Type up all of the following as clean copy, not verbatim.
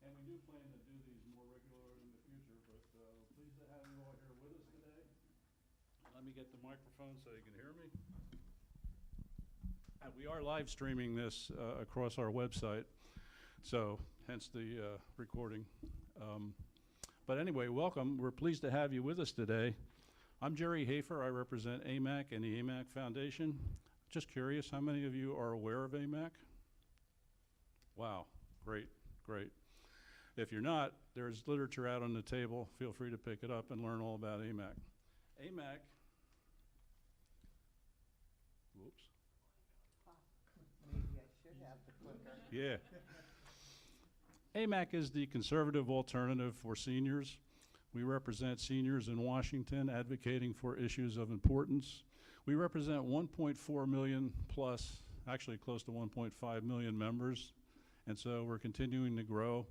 And we do plan to do these more regularly in the future, but pleased to have you all here with us today. Let me get the microphone so you can hear me. And we are live streaming this across our website, so hence the recording. But anyway, welcome. We're pleased to have you with us today. I'm Jerry Hafer. I represent AMAC and the AMAC Foundation. Just curious, how many of you are aware of AMAC? Wow, great, great. If you're not, there's literature out on the table. Feel free to pick it up and learn all about AMAC. AMAC, whoops. Maybe I should have the clicker. Yeah. AMAC is the conservative alternative for seniors. We represent seniors in Washington advocating for issues of importance. We represent 1.4 million plus, actually close to 1.5 million members, and so we're continuing to grow.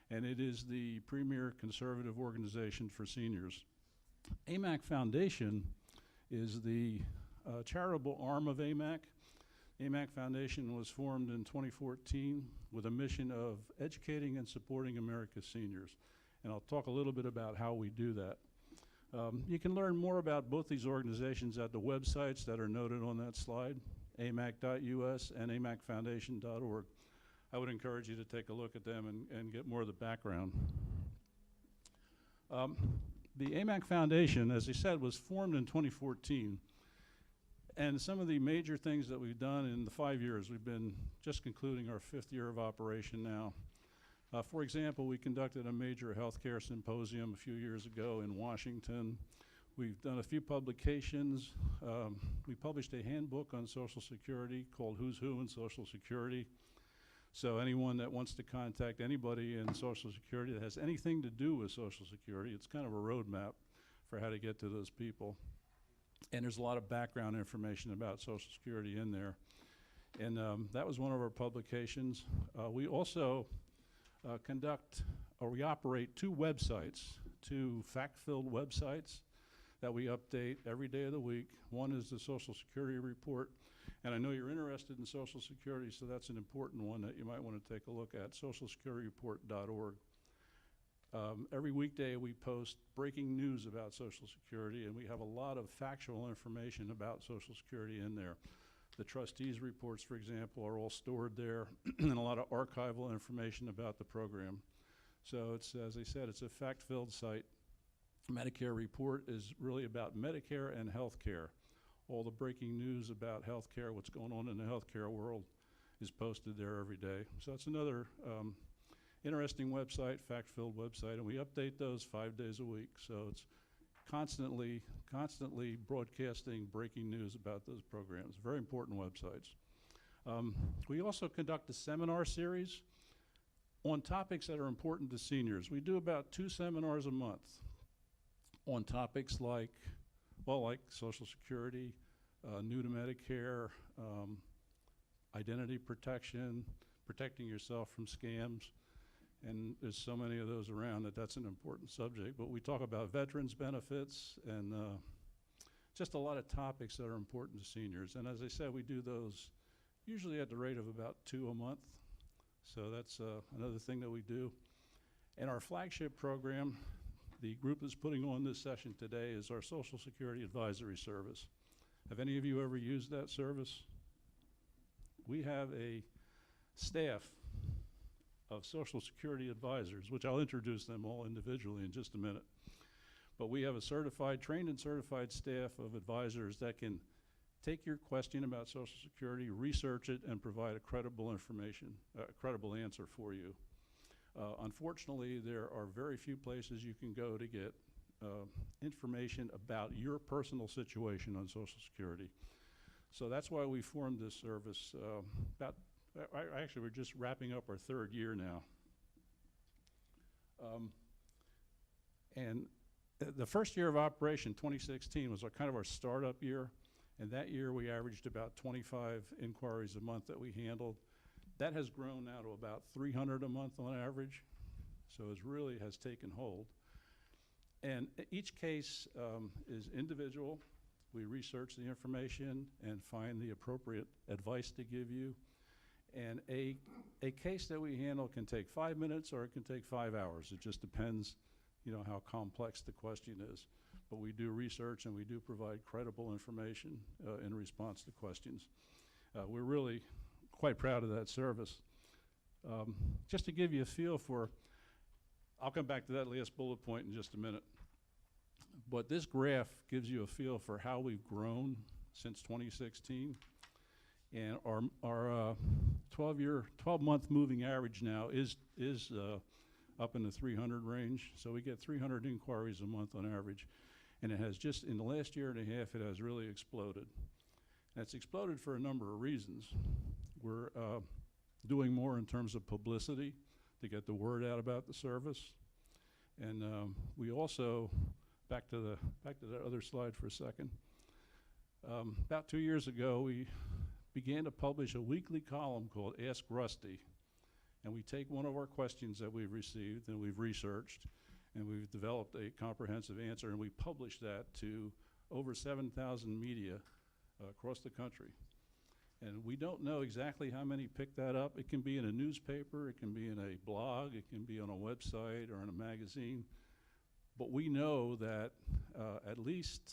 And it is the premier conservative organization for seniors. AMAC Foundation is the charitable arm of AMAC. AMAC Foundation was formed in 2014 with a mission of educating and supporting America's seniors. And I'll talk a little bit about how we do that. You can learn more about both these organizations at the websites that are noted on that slide, amac.us and amacfoundation.org. I would encourage you to take a look at them and get more of the background. The AMAC Foundation, as I said, was formed in 2014. And some of the major things that we've done in the 5 years, we've been just concluding our 5th year of operation now. For example, we conducted a major healthcare symposium a few years ago in Washington. We've done a few publications. We published a handbook on Social Security called Who's Who in Social Security. So anyone that wants to contact anybody in Social Security that has anything to do with Social Security, it's kind of a roadmap for how to get to those people. And there's a lot of background information about Social Security in there. And that was one of our publications. We also we operate 2 websites, 2 fact-filled websites that we update every day of the week. One is the Social Security report. And I know you're interested in Social Security, so that's an important one that you might want to take a look at, socialsecurity.report.org. Every weekday we post breaking news about Social Security, and we have a lot of factual information about Social Security in there. The trustees' reports, for example, are all stored there, and a lot of archival information about the program. So it's, as I said, it's a fact-filled site. Medicare report is really about Medicare and healthcare. All the breaking news about healthcare, what's going on in the healthcare world, is posted there every day. So that's another interesting website, fact-filled website, and we update those 5 days a week. So it's constantly broadcasting breaking news about those programs. Very important websites. We also conduct a seminar series on topics that are important to seniors. We do about 2 seminars a month on topics like Social Security, new to Medicare, identity protection, protecting yourself from scams, and there's so many of those around that's an important subject. But we talk about veterans benefits and just a lot of topics that are important to seniors. And as I said, we do those usually at the rate of about 2 a month. So that's another thing that we do. And our flagship program, the group that's putting on this session today, is our Social Security Advisory Service. Have any of you ever used that service? We have a staff of Social Security advisors, which I'll introduce them all individually in just a minute. But we have a trained and certified staff of advisors that can take your question about Social Security, research it, and provide a credible answer for you. Unfortunately, there are very few places you can go to get information about your personal situation on Social Security. So that's why we formed this service. Actually, we're just wrapping up our 3rd year now. And the first year of operation, 2016, was kind of our startup year. And that year we averaged about 25 inquiries a month that we handled. That has grown now to about 300 a month on average. So it really has taken hold. And each case is individual. We research the information and find the appropriate advice to give you. And a case that we handle can take 5 minutes or it can take 5 hours. It just depends, you know, how complex the question is. But we do research and we do provide credible information in response to questions. We're really quite proud of that service. Just to give you a feel for, I'll come back to that last bullet point in just a minute. But this graph gives you a feel for how we've grown since 2016. And our 12-month moving average now is up in the 300 range. So we get 300 inquiries a month on average. And it has just, in the last year and a half, it has really exploded. And it's exploded for a number of reasons. We're doing more in terms of publicity to get the word out about the service. And we also, back to that other slide for a second. About 2 years ago, we began to publish a weekly column called Ask Rusty. And we take one of our questions that we've received and we've researched, and we've developed a comprehensive answer, and we publish that to over 7,000 media across the country. And we don't know exactly how many pick that up. It can be in a newspaper, it can be in a blog, it can be on a website or in a magazine. But we know that at least,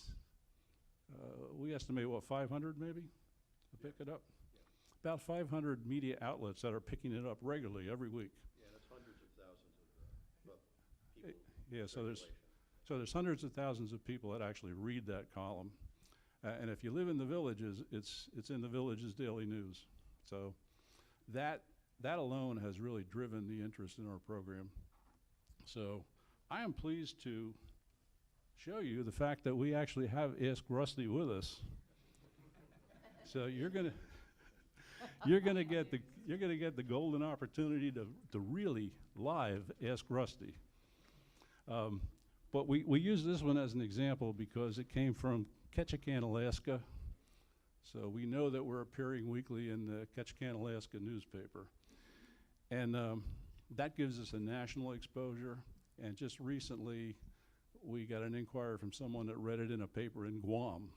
we estimate, what, 500 maybe to pick it up? Yeah. About 500 media outlets that are picking it up regularly every week. Yeah, that's hundreds of thousands of people. Yeah, so there's hundreds of thousands of people that actually read that column. And if you live in the villages, it's in the villages daily news. So that alone has really driven the interest in our program. So I am pleased to show you the fact that we actually have Ask Rusty with us. So you're gonna get the golden opportunity to really live Ask Rusty. But we use this one as an example because it came from Ketchikan, Alaska. So we know that we're appearing weekly in the Ketchikan, Alaska newspaper. And that gives us a national exposure. And just recently, we got an inquiry from someone that read it in a paper in Guam.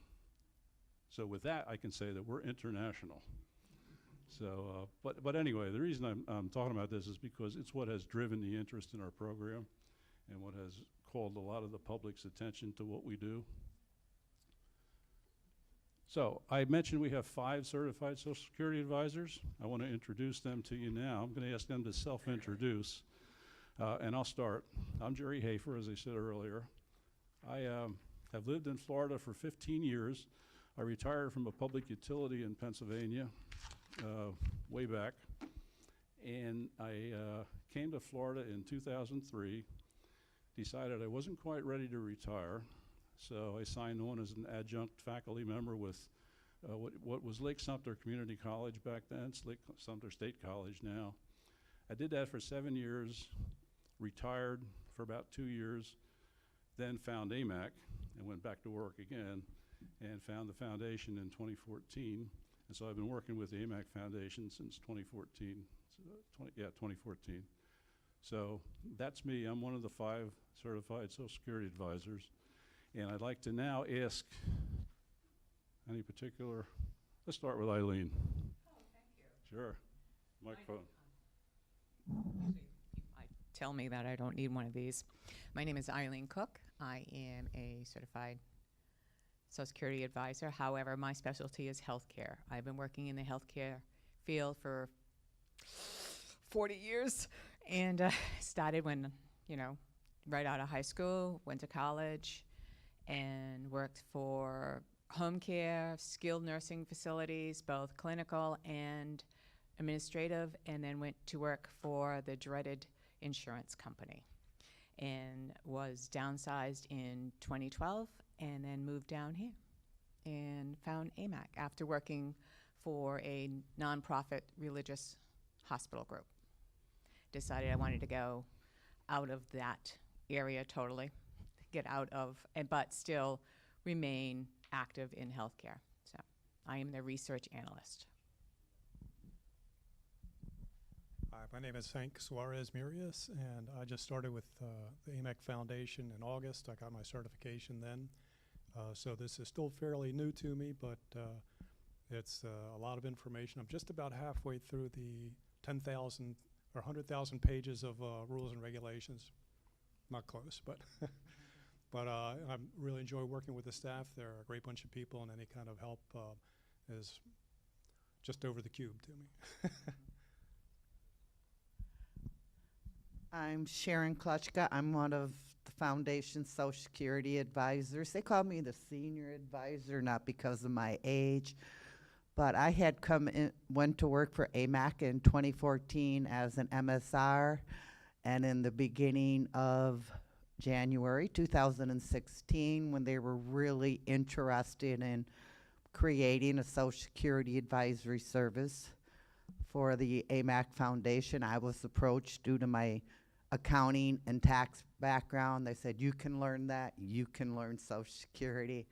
So with that, I can say that we're international. So, but anyway, the reason I'm talking about this is because it's what has driven the interest in our program and what has called a lot of the public's attention to what we do. So I mentioned we have 5 certified Social Security advisors. I want to introduce them to you now. I'm going to ask them to self-introduce, and I'll start. I'm Jerry Hafer, as I said earlier. I have lived in Florida for 15 years. I retired from a public utility in Pennsylvania way back, and I came to Florida in 2003, decided I wasn't quite ready to retire, so I signed on as an adjunct faculty member with what was Lake Sumter Community College back then. It's Lake Sumter State College now. I did that for 7 years, retired for about 2 years, then found AMAC and went back to work again and found the foundation in 2014. And so I've been working with the AMAC Foundation since 2014. 2014. So that's me. I'm one of the 5 certified Social Security advisors. And I'd like to now ask any particular, let's start with Eileen. Oh, thank you. Sure. Microphone. You might tell me that I don't need one of these. My name is Eileen Cook. I am a certified Social Security advisor. However, my specialty is healthcare. I've been working in the healthcare field for 40 years and started when, right out of high school, went to college and worked for home care, skilled nursing facilities, both clinical and administrative, and then went to work for the dreaded insurance company and was downsized in 2012 and then moved down here and found AMAC after working for a nonprofit religious hospital group. Decided I wanted to go out of that area totally, get out of, but still remain active in healthcare. So I am the research analyst. Hi, my name is Hank Suarez Murias, and I just started with the AMAC Foundation in August. I got my certification then. So this is still fairly new to me, but It's a lot of information. I'm just about halfway through the 10,000 or 100,000 pages of rules and regulations. Not close, but but I really enjoy working with the staff. They're a great bunch of people, and any kind of help is just over the cube to me. I'm Sharon Kluchka. I'm one of the Foundation's Social Security advisors. They call me the senior advisor, not because of my age, but I had went to work for AMAC in 2014 as an MSR, and in the beginning of January 2016, when they were really interested in creating a Social Security advisory service for the AMAC Foundation, I was approached due to my accounting and tax background. They said, you can learn that, you can learn Social Security.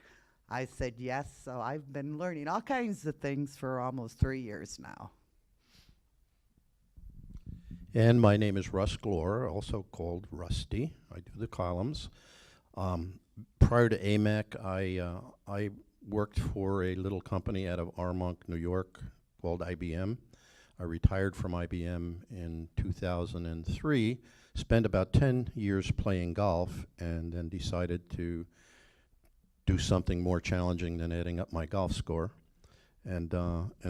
I said yes, so I've been learning all kinds of things for almost 3 years now. And my name is Russ Glore, also called Rusty. I do the columns. Prior to AMAC, I worked for a little company out of Armonk, New York, called IBM. I retired from IBM in 2003, spent about 10 years playing golf, and then decided to do something more challenging than adding up my golf score. And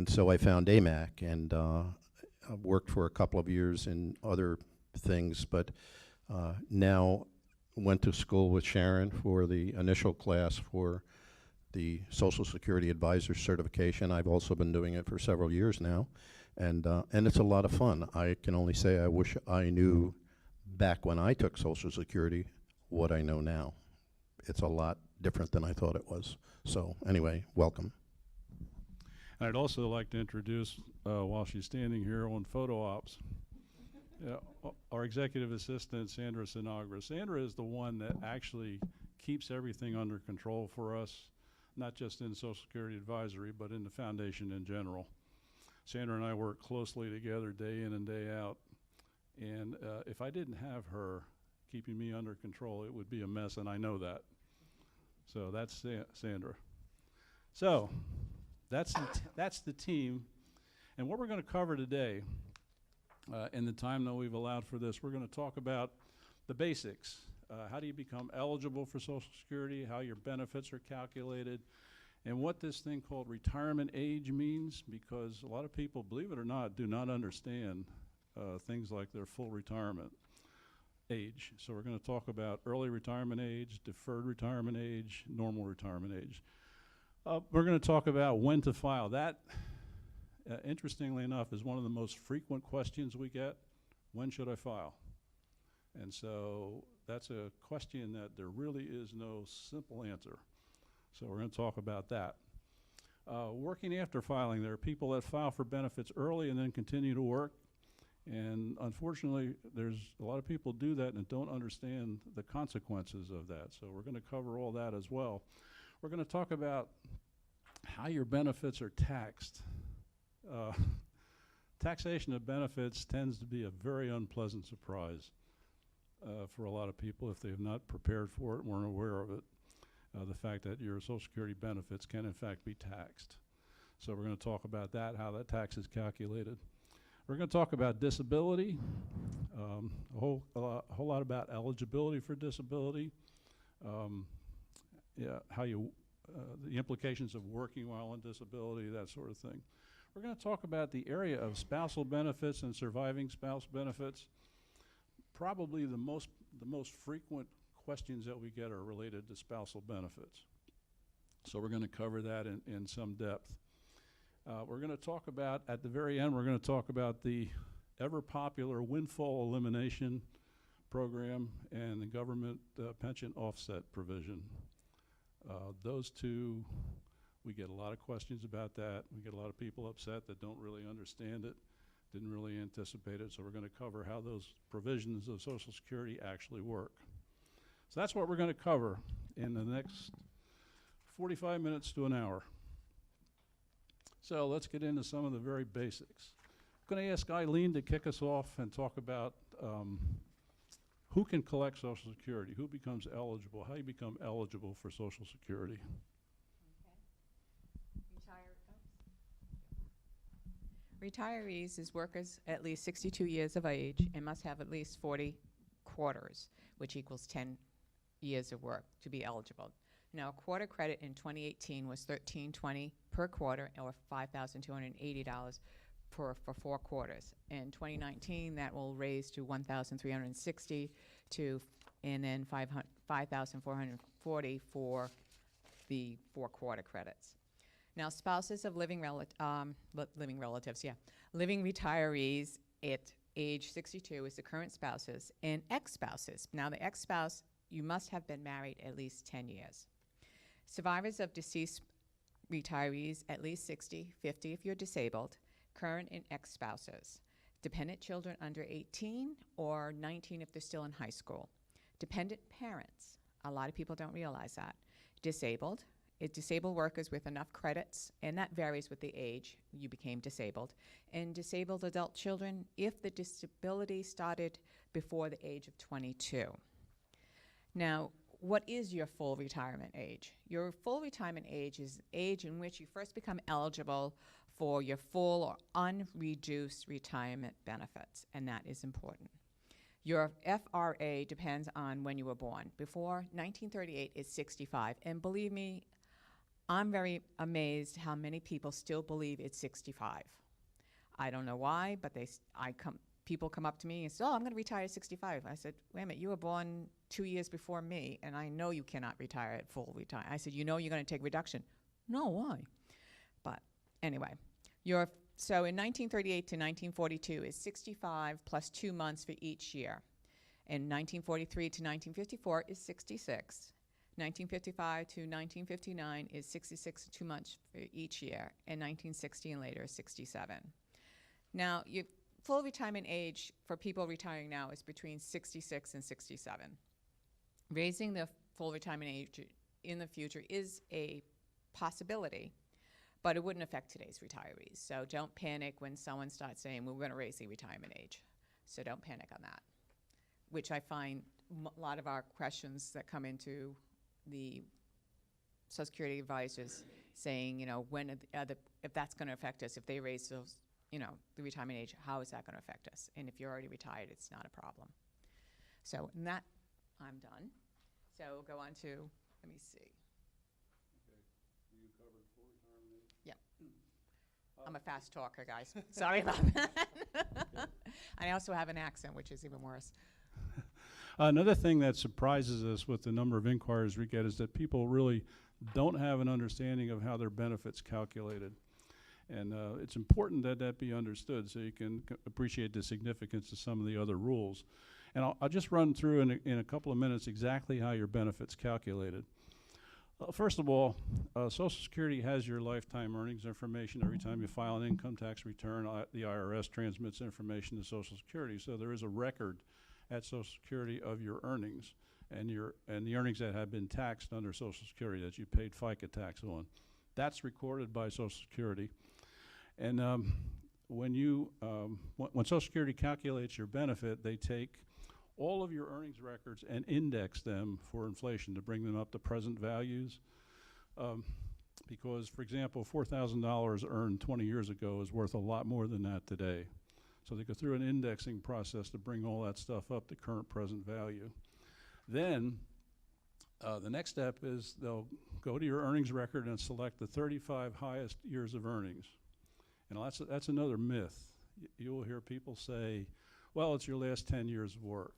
so I found AMAC, and I worked for a couple of years in other things, but now went to school with Sharon for the initial class for the Social Security Advisor certification. I've also been doing it for several years now, and it's a lot of fun. I can only say I wish I knew back when I took Social Security what I know now. It's a lot different than I thought it was. So anyway, welcome. And I'd also like to introduce, while she's standing here on photo ops, our executive assistant, Sandra Sinagra. Sandra is the one that actually keeps everything under control for us, not just in Social Security Advisory, but in the foundation in general. Sandra and I work closely together day in and day out. And if I didn't have her keeping me under control, it would be a mess, and I know that. So that's Sandra. So that's the team. And what we're going to cover today, in the time that we've allowed for this, we're going to talk about the basics. How do you become eligible for Social Security, how your benefits are calculated, and what this thing called retirement age means, because a lot of people, believe it or not, do not understand things like their full retirement age. So we're going to talk about early retirement age, deferred retirement age, normal retirement age. We're going to talk about when to file. That, interestingly enough, is one of the most frequent questions we get. When should I file? And so that's a question that there really is no simple answer. So we're going to talk about that. Working after filing, there are people that file for benefits early and then continue to work. And unfortunately, there's a lot of people do that and don't understand the consequences of that. So we're going to cover all that as well. We're going to talk about how your benefits are taxed. Taxation of benefits tends to be a very unpleasant surprise for a lot of people if they have not prepared for it and weren't aware of it. The fact that your Social Security benefits can in fact be taxed. So we're going to talk about that, how that tax is calculated. We're going to talk about disability, a whole lot about eligibility for disability, how you, the implications of working while on disability, that sort of thing. We're going to talk about the area of spousal benefits and surviving spouse benefits. Probably the most frequent questions that we get are related to spousal benefits. So we're going to cover that in some depth. We're going to talk about, at the very end, we're going to talk about the ever popular windfall elimination program and the government pension offset provision. Those two, we get a lot of questions about that. We get a lot of people upset that don't really understand it, didn't really anticipate it. So we're going to cover how those provisions of Social Security actually work. So that's what we're going to cover in the next 45 minutes to an hour. So let's get into some of the very basics. I'm going to ask Eileen to kick us off and talk about who can collect Social Security, who becomes eligible, how you become eligible for Social Security. retirees is workers at least 62 years of age and must have at least 40 quarters, which equals 10 years of work to be eligible. Now, a quarter credit in 2018 was $13.20 per quarter, or $5,280 for 4 quarters. In 2019, that will raise to $1,360 and then $5,440 for the 4 quarter credits. Now, spouses of living relatives, living retirees at age 62 is the current spouses and ex-spouses. Now, the ex-spouse, you must have been married at least 10 years. Survivors of deceased retirees, at least 60, 50 if you're disabled, current and ex-spouses. Dependent children under 18 or 19 if they're still in high school. Dependent parents, a lot of people don't realize that. Disabled workers with enough credits, and that varies with the age you became disabled. And disabled adult children if the disability started before the age of 22. Now, what is your full retirement age? Your full retirement age is the age in which you first become eligible for your full or unreduced retirement benefits, and that is important. Your FRA depends on when you were born. Before 1938 is 65, and believe me, I'm very amazed how many people still believe it's 65. I don't know why, but people come up to me and say, "Oh, I'm going to retire at 65." I said, "Wait a minute, you were born 2 years before me, and I know you cannot retire at full retire." I said, "You know you're going to take reduction." "No, why?" But anyway, so in 1938 to 1942 is 65 plus 2 months for each year. In 1943 to 1954 is 66. 1955 to 1959 is 66 2 months for each year, and 1960 and later is 67. Now, your full retirement age for people retiring now is between 66 and 67. Raising the full retirement age in the future is a possibility, but it wouldn't affect today's retirees. So don't panic when someone starts saying, "Well, we're going to raise the retirement age." So don't panic on that, which I find a lot of our questions that come into the Social Security advisors saying, if that's going to affect us, if they raise those, the retirement age, how is that going to affect us? And if you're already retired, it's not a problem. So in that, I'm done. So we'll go on to, let me see. You covered full retirement age? Yep. I'm a fast talker, guys. Sorry about that. I also have an accent, which is even worse. Another thing that surprises us with the number of inquiries we get is that people really don't have an understanding of how their benefits calculated. And it's important that that be understood so you can appreciate the significance of some of the other rules. And I'll just run through in a couple of minutes exactly how your benefits calculated. First of all, Social Security has your lifetime earnings information. Every time you file an income tax return, the IRS transmits information to Social Security. So there is a record at Social Security of your earnings and the earnings that have been taxed under Social Security that you paid FICA tax on. That's recorded by Social Security. And when Social Security calculates your benefit, they take all of your earnings records and index them for inflation to bring them up to present values. Because, for example, $4,000 earned 20 years ago is worth a lot more than that today. So they go through an indexing process to bring all that stuff up to current present value. Then the next step is they'll go to your earnings record and select the 35 highest years of earnings. And that's another myth. You will hear people say, well, it's your last 10 years of work,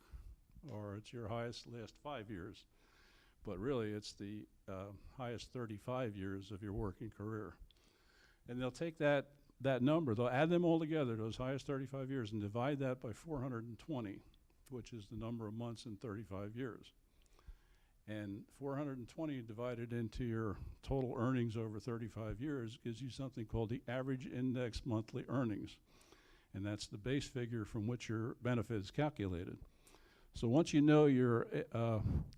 or it's your highest last 5 years. But really, it's the highest 35 years of your working career. And they'll take that number, they'll add them all together, those highest 35 years, and divide that by 420, which is the number of months in 35 years. And 420 divided into your total earnings over 35 years gives you something called the average index monthly earnings. And that's the base figure from which your benefit is calculated. So once you know your,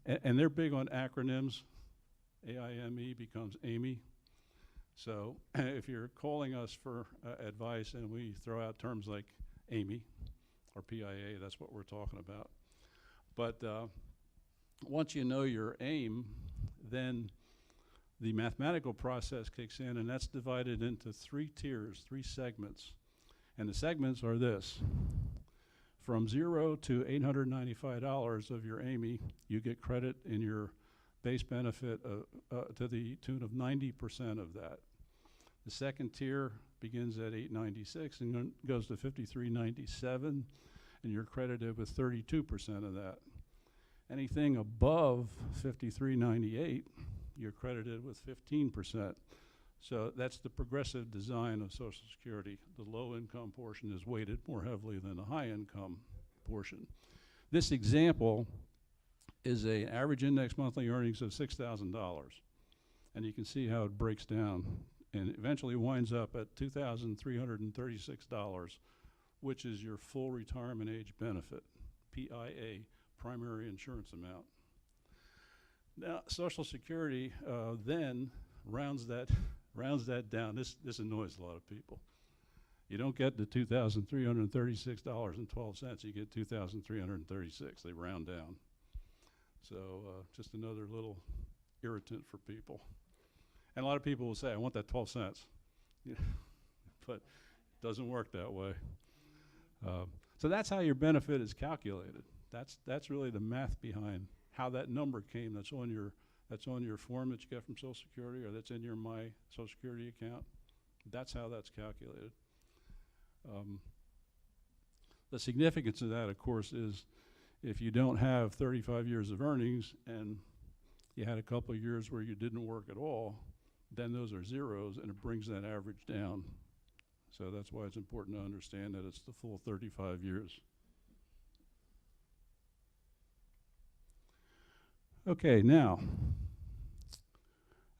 and they're big on acronyms, AIME becomes AME. So if you're calling us for advice and we throw out terms like AME or PIA, that's what we're talking about. But once you know your aim, then the mathematical process kicks in, and that's divided into 3 tiers, 3 segments. And the segments are this. From $0 to $895 of your AMI, you get credit in your base benefit to the tune of 90% of that. The second tier begins at $896 and then goes to $53.97, and you're credited with 32% of that. Anything above $53.98, you're credited with 15%. So that's the progressive design of Social Security. The low income portion is weighted more heavily than the high income portion. This example is an average index monthly earnings of $6,000. And you can see how it breaks down and eventually winds up at $2,336, which is your full retirement age benefit, PIA, primary insurance amount. Now, Social Security then rounds that down. This annoys a lot of people. You don't get the $2,336.12. You get $2,336. They round down. So just another little irritant for people. And a lot of people will say, I want that 12 cents. But it doesn't work that way. So that's how your benefit is calculated. That's really the math behind how that number came. That's on your form that you get from Social Security, or that's in your My Social Security account. That's how that's calculated. The significance of that, of course, is if you don't have 35 years of earnings and you had a couple of years where you didn't work at all, then those are zeros and it brings that average down. So that's why it's important to understand that it's the full 35 years. Okay, now,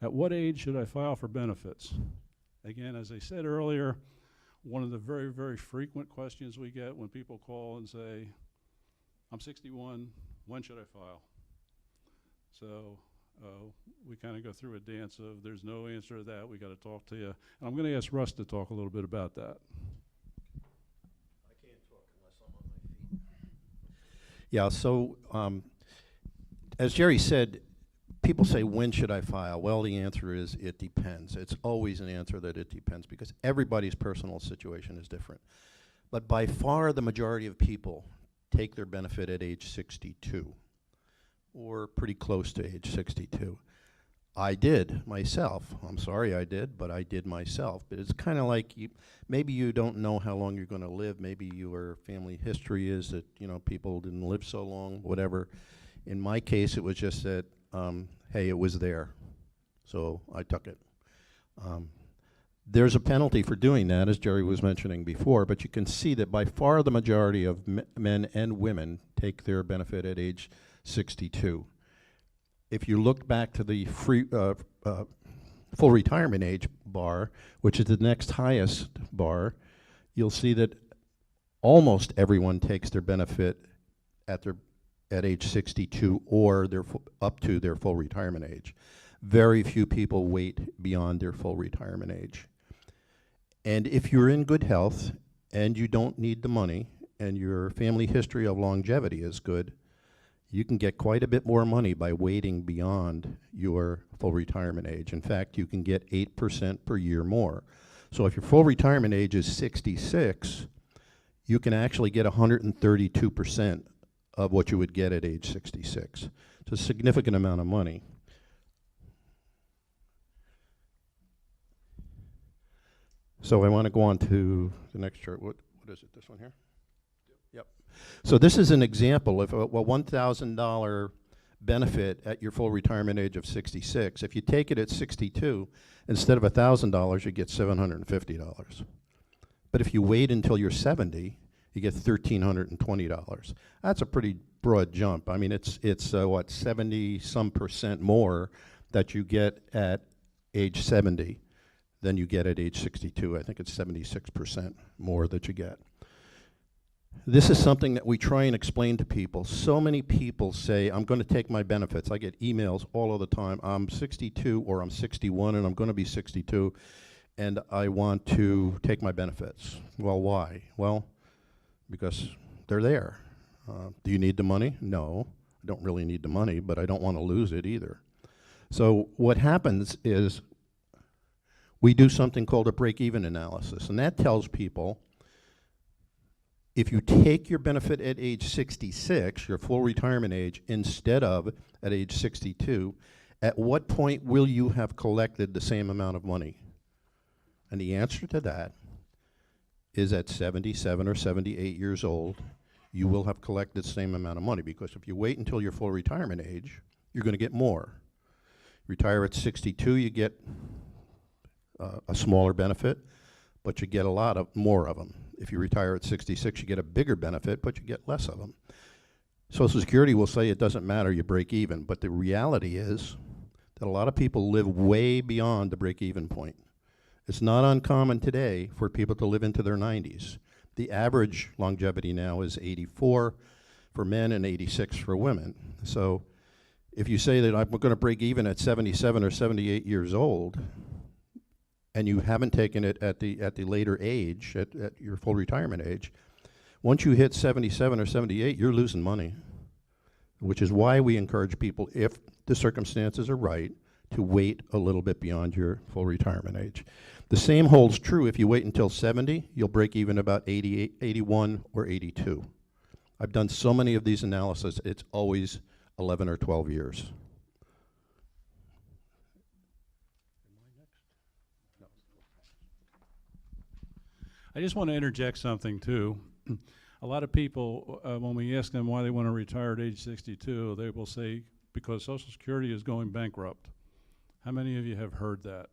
at what age should I file for benefits? Again, as I said earlier, one of the very, very frequent questions we get when people call and say, I'm 61, when should I file? So we kind of go through a dance of there's no answer to that, we got to talk to you. And I'm going to ask Russ to talk a little bit about that. I can't talk unless I'm on my feet. Yeah, so as Jerry said, people say, when should I file? Well, the answer is it depends. It's always an answer that it depends because everybody's personal situation is different. But by far the majority of people take their benefit at age 62 or pretty close to age 62. I did myself. I'm sorry I did, but I did myself. But it's kind of like maybe you don't know how long you're going to live. Maybe your family history is that, people didn't live so long, whatever. In my case, it was just that, hey, it was there. So I took it. There's a penalty for doing that, as Jerry was mentioning before, but you can see that by far the majority of men and women take their benefit at age 62. If you look back to the full retirement age bar, which is the next highest bar, you'll see that almost everyone takes their benefit at age 62 or up to their full retirement age. Very few people wait beyond their full retirement age. And if you're in good health and you don't need the money and your family history of longevity is good, you can get quite a bit more money by waiting beyond your full retirement age. In fact, you can get 8% per year more. So if your full retirement age is 66, you can actually get 132% of what you would get at age 66. It's a significant amount of money. So I want to go on to the next chart. What is it, this one here? Yep. So this is an example of a $1,000 benefit at your full retirement age of 66. If you take it at 62, instead of $1,000, you get $750. But if you wait until you're 70, you get $1,320. That's a pretty broad jump. I mean, it's what, 70-some% more that you get at age 70 than you get at age 62. I think it's 76% more that you get. This is something that we try and explain to people. So many people say, I'm going to take my benefits. I get emails all of the time. I'm 62 or I'm 61 and I'm going to be 62 and I want to take my benefits. Well, why? Well, because they're there. Do you need the money? No, I don't really need the money, but I don't want to lose it either. So what happens is we do something called a break-even analysis, and that tells people If you take your benefit at age 66, your full retirement age, instead of at age 62, at what point will you have collected the same amount of money? And the answer to that is at 77 or 78 years old, you will have collected the same amount of money, because if you wait until your full retirement age, you're going to get more. Retire at 62, you get a smaller benefit, but you get a lot more of them. If you retire at 66, you get a bigger benefit, but you get less of them. Social Security will say it doesn't matter, you break even, but the reality is that a lot of people live way beyond the break-even point. It's not uncommon today for people to live into their 90s. The average longevity now is 84 for men and 86 for women. So if you say that I'm going to break even at 77 or 78 years old, and you haven't taken it at the later age, at your full retirement age, once you hit 77 or 78, you're losing money, which is why we encourage people, if the circumstances are right, to wait a little bit beyond your full retirement age. The same holds true if you wait until 70, you'll break even about 88, 81, or 82. I've done so many of these analyses, it's always 11 or 12 years. I just want to interject something too. A lot of people, when we ask them why they want to retire at age 62, they will say, because Social Security is going bankrupt. How many of you have heard that?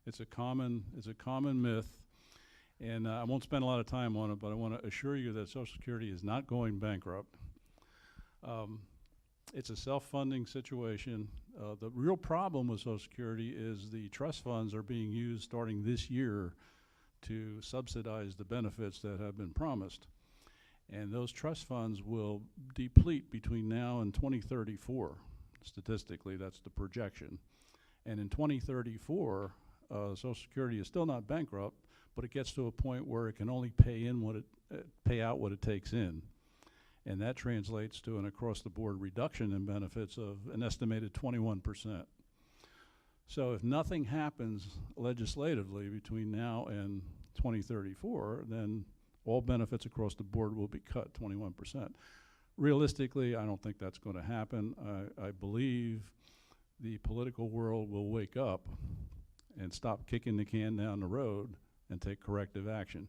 It's a common myth, and I won't spend a lot of time on it, but I want to assure you that Social Security is not going bankrupt. It's a self-funding situation. The real problem with Social Security is the trust funds are being used starting this year to subsidize the benefits that have been promised. And those trust funds will deplete between now and 2034. Statistically, that's the projection. And in 2034, Social Security is still not bankrupt, but it gets to a point where it can only pay out what it takes in. And that translates to an across-the-board reduction in benefits of an estimated 21%. So if nothing happens legislatively between now and 2034, then all benefits across the board will be cut 21%. Realistically, I don't think that's going to happen. I believe the political world will wake up and stop kicking the can down the road and take corrective action.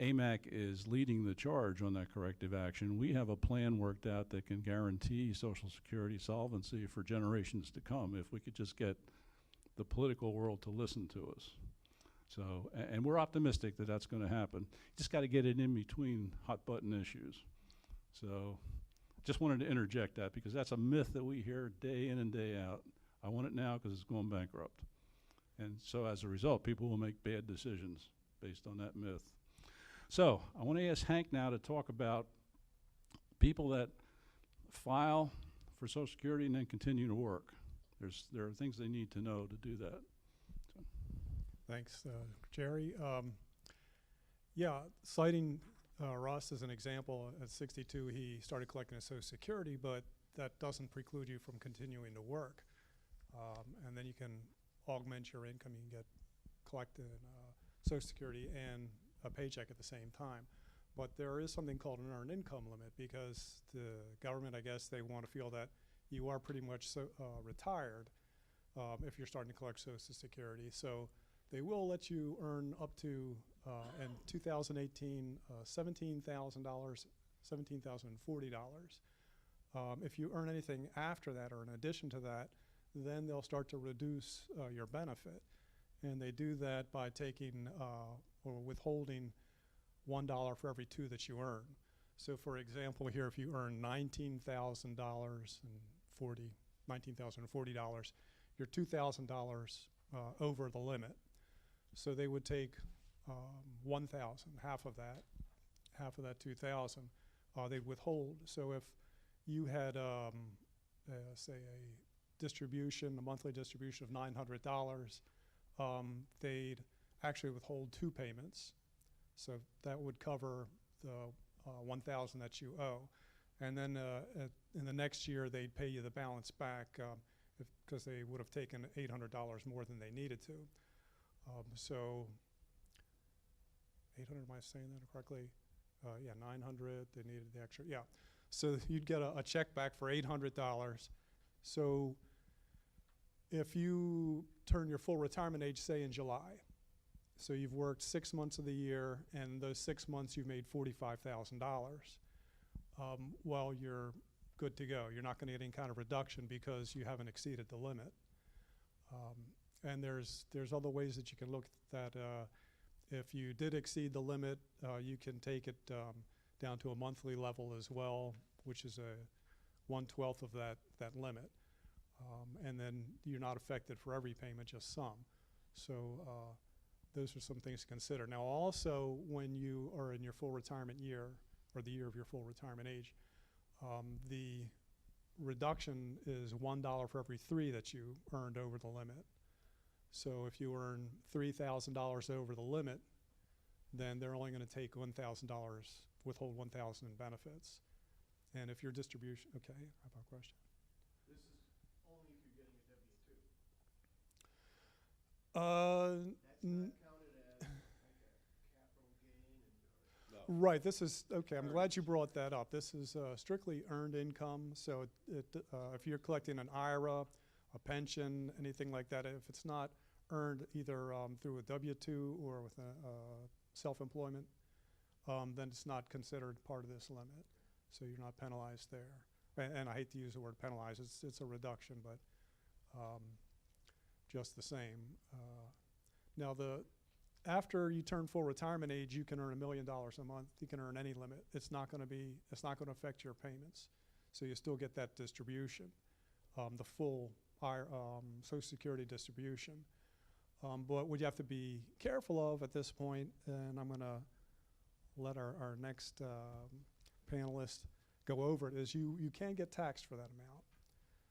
AMAC is leading the charge on that corrective action. We have a plan worked out that can guarantee Social Security solvency for generations to come if we could just get the political world to listen to us. So, and we're optimistic that that's going to happen. Just got to get it in between hot button issues. So just wanted to interject that because that's a myth that we hear day in and day out. I want it now because it's going bankrupt. And so as a result, people will make bad decisions based on that myth. So I want to ask Hank now to talk about people that file for Social Security and then continue to work. There are things they need to know to do that. So. Thanks, Jerry. Yeah, citing Russ as an example, at 62 he started collecting his Social Security, but that doesn't preclude you from continuing to work. And then you can augment your income. You can get collected Social Security and a paycheck at the same time. But there is something called an earned income limit because the government, I guess, they want to feel that you are pretty much retired if you're starting to collect Social Security. So they will let you earn up to, in 2018, $17,000, $17,040. If you earn anything after that or in addition to that, then they'll start to reduce your benefit. And they do that by taking or withholding $1 for every 2 that you earn. So for example, here if you earn $19,040, you're $2,000 over the limit. So they would take 1,000, half of that 2,000, they'd withhold. So if you had, say, a monthly distribution of $900, they'd actually withhold 2 payments. So that would cover the 1,000 that you owe. And then in the next year, they'd pay you the balance back because they would have taken $800 more than they needed to. So 800, am I saying that correctly? yeah, 900, they needed the extra, yeah. So you'd get a check back for $800. So if you turn your full retirement age, say in July, so you've worked 6 months of the year, and those 6 months you've made $45,000. Well, you're good to go. You're not going to get any kind of reduction because you haven't exceeded the limit. And there's other ways that you can look at that. If you did exceed the limit, you can take it down to a monthly level as well, which is a 1/12 of that limit. And then you're not affected for every payment, just some. So those are some things to consider. Now also, when you are in your full retirement year, or the year of your full retirement age, the reduction is $1 for every 3 that you earned over the limit. So if you earn $3,000 over the limit, then they're only going to take $1,000, withhold $1,000 in benefits. And if your distribution, okay, how about a question? This is only if you're getting a W-2. That's not counted as like a capital gain and. Right, this is, okay, I'm glad you brought that up. This is strictly earned income, so if you're collecting an IRA, a pension, anything like that, if it's not earned either through a W-2 or with self-employment, then it's not considered part of this limit. So you're not penalized there. And I hate to use the word penalized, it's a reduction, but just the same. Now after you turn full retirement age, you can earn $1 million a month. You can earn any limit. It's not going to affect your payments. So you still get that distribution, the full Social Security distribution. But what you have to be careful of at this point, and I'm going to let our next panelist go over it, is you can get taxed for that amount.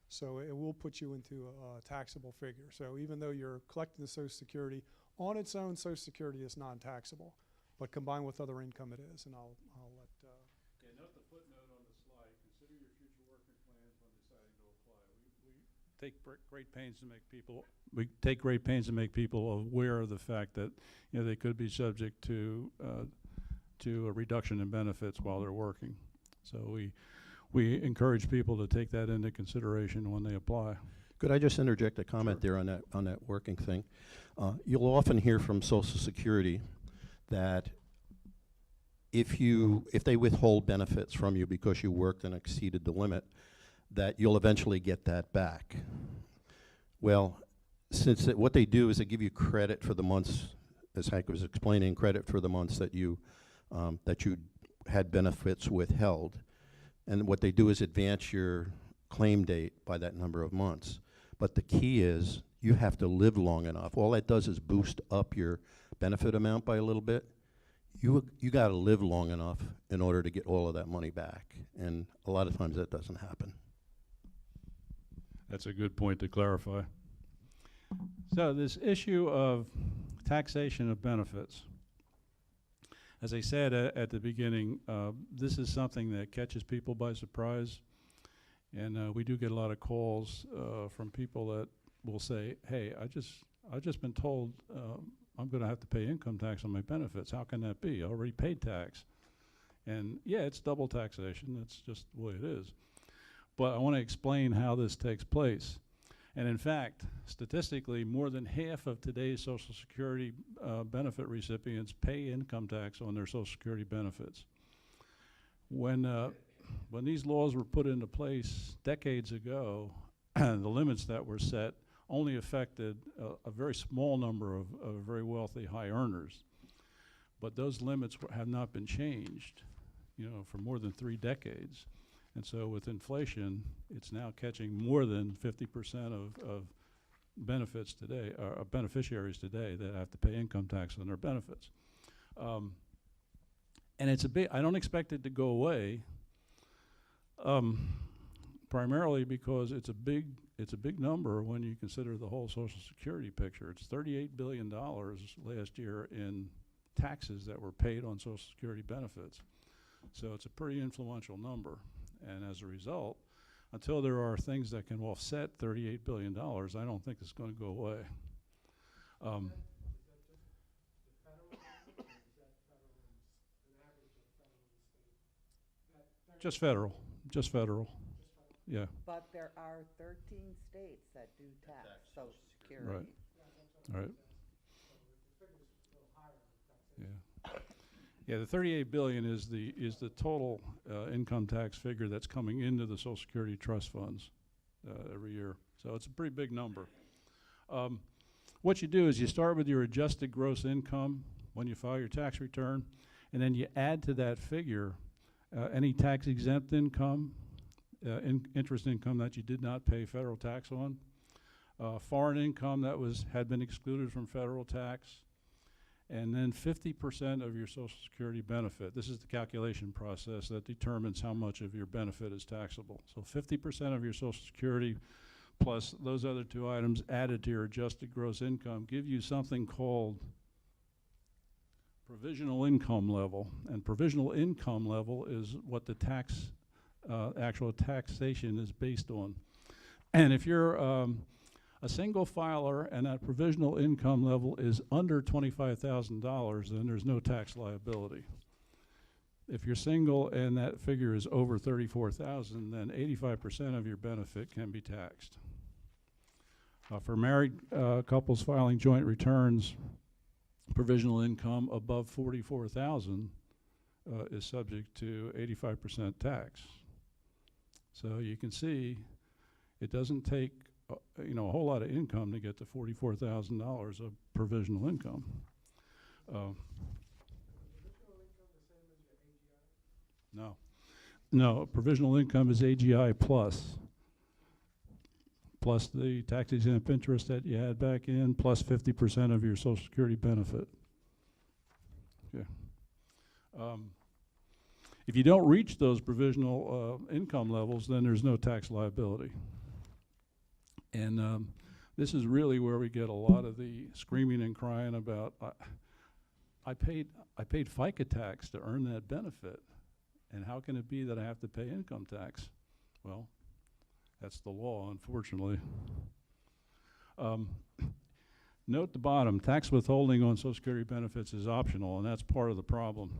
So it will put you into a taxable figure. So even though you're collecting the Social Security, on its own, Social Security is non-taxable, but combined with other income, it is. And I'll let. Yeah, note the footnote on the slide. Consider your future working plans when deciding to apply. We take great pains to make people. We take great pains to make people aware of the fact that they could be subject to a reduction in benefits while they're working. So we encourage people to take that into consideration when they apply. Could I just interject a comment there on that working thing? You'll often hear from Social Security that if they withhold benefits from you because you worked and exceeded the limit, that you'll eventually get that back. Well, since what they do is they give you credit for the months, as Hank was explaining, credit for the months that you had benefits withheld, and what they do is advance your claim date by that number of months. But the key is you have to live long enough. All that does is boost up your benefit amount by a little bit. You got to live long enough in order to get all of that money back, and a lot of times that doesn't happen. That's a good point to clarify. So this issue of taxation of benefits, as I said at the beginning, this is something that catches people by surprise. And we do get a lot of calls from people that will say, hey, I've just been told I'm going to have to pay income tax on my benefits. How can that be? I already paid tax. And yeah, it's double taxation. That's just the way it is. But I want to explain how this takes place. And in fact, statistically, more than half of today's Social Security benefit recipients pay income tax on their Social Security benefits. When these laws were put into place decades ago, the limits that were set only affected a very small number of very wealthy high earners. But those limits have not been changed, for more than 3 decades. And so with inflation, it's now catching more than 50% of benefits today, or beneficiaries today, that have to pay income tax on their benefits. And it's I don't expect it to go away, primarily because it's a big number when you consider the whole Social Security picture. It's $38 billion last year in taxes that were paid on Social Security benefits. So it's a pretty influential number. And as a result, until there are things that can offset $38 billion, I don't think it's going to go away. Is that just the federal, or is that federal, an average of federal Just federal, just federal. Yeah, But there are 13 states that do tax Social Security. right. Yeah. Yeah, the 38 billion is the total income tax figure that's coming into the Social Security trust funds every year. So it's a pretty big number. What you do is you start with your adjusted gross income when you file your tax return, and then you add to that figure any tax exempt income, interest income that you did not pay federal tax on, foreign income that had been excluded from federal tax, and then 50% of your Social Security benefit. This is the calculation process that determines how much of your benefit is taxable. So 50% of your Social Security plus those other two items added to your adjusted gross income give you something called provisional income level. And provisional income level is what the actual taxation is based on. And if you're a single filer and that provisional income level is under $25,000, then there's no tax liability. If you're single and that figure is over $34,000, then 85% of your benefit can be taxed. For married couples filing joint returns, provisional income above $44,000 is subject to 85% tax. So you can see it doesn't take a whole lot of income to get to $44,000 of provisional income. No, provisional income is AGI plus the tax exempt interest that you had back in, plus 50% of your Social Security benefit. Yeah. If you don't reach those provisional income levels, then there's no tax liability. And this is really where we get a lot of the screaming and crying about, I paid FICA tax to earn that benefit, and how can it be that I have to pay income tax? Well, that's the law, unfortunately. Note the bottom, tax withholding on Social Security benefits is optional, and that's part of the problem.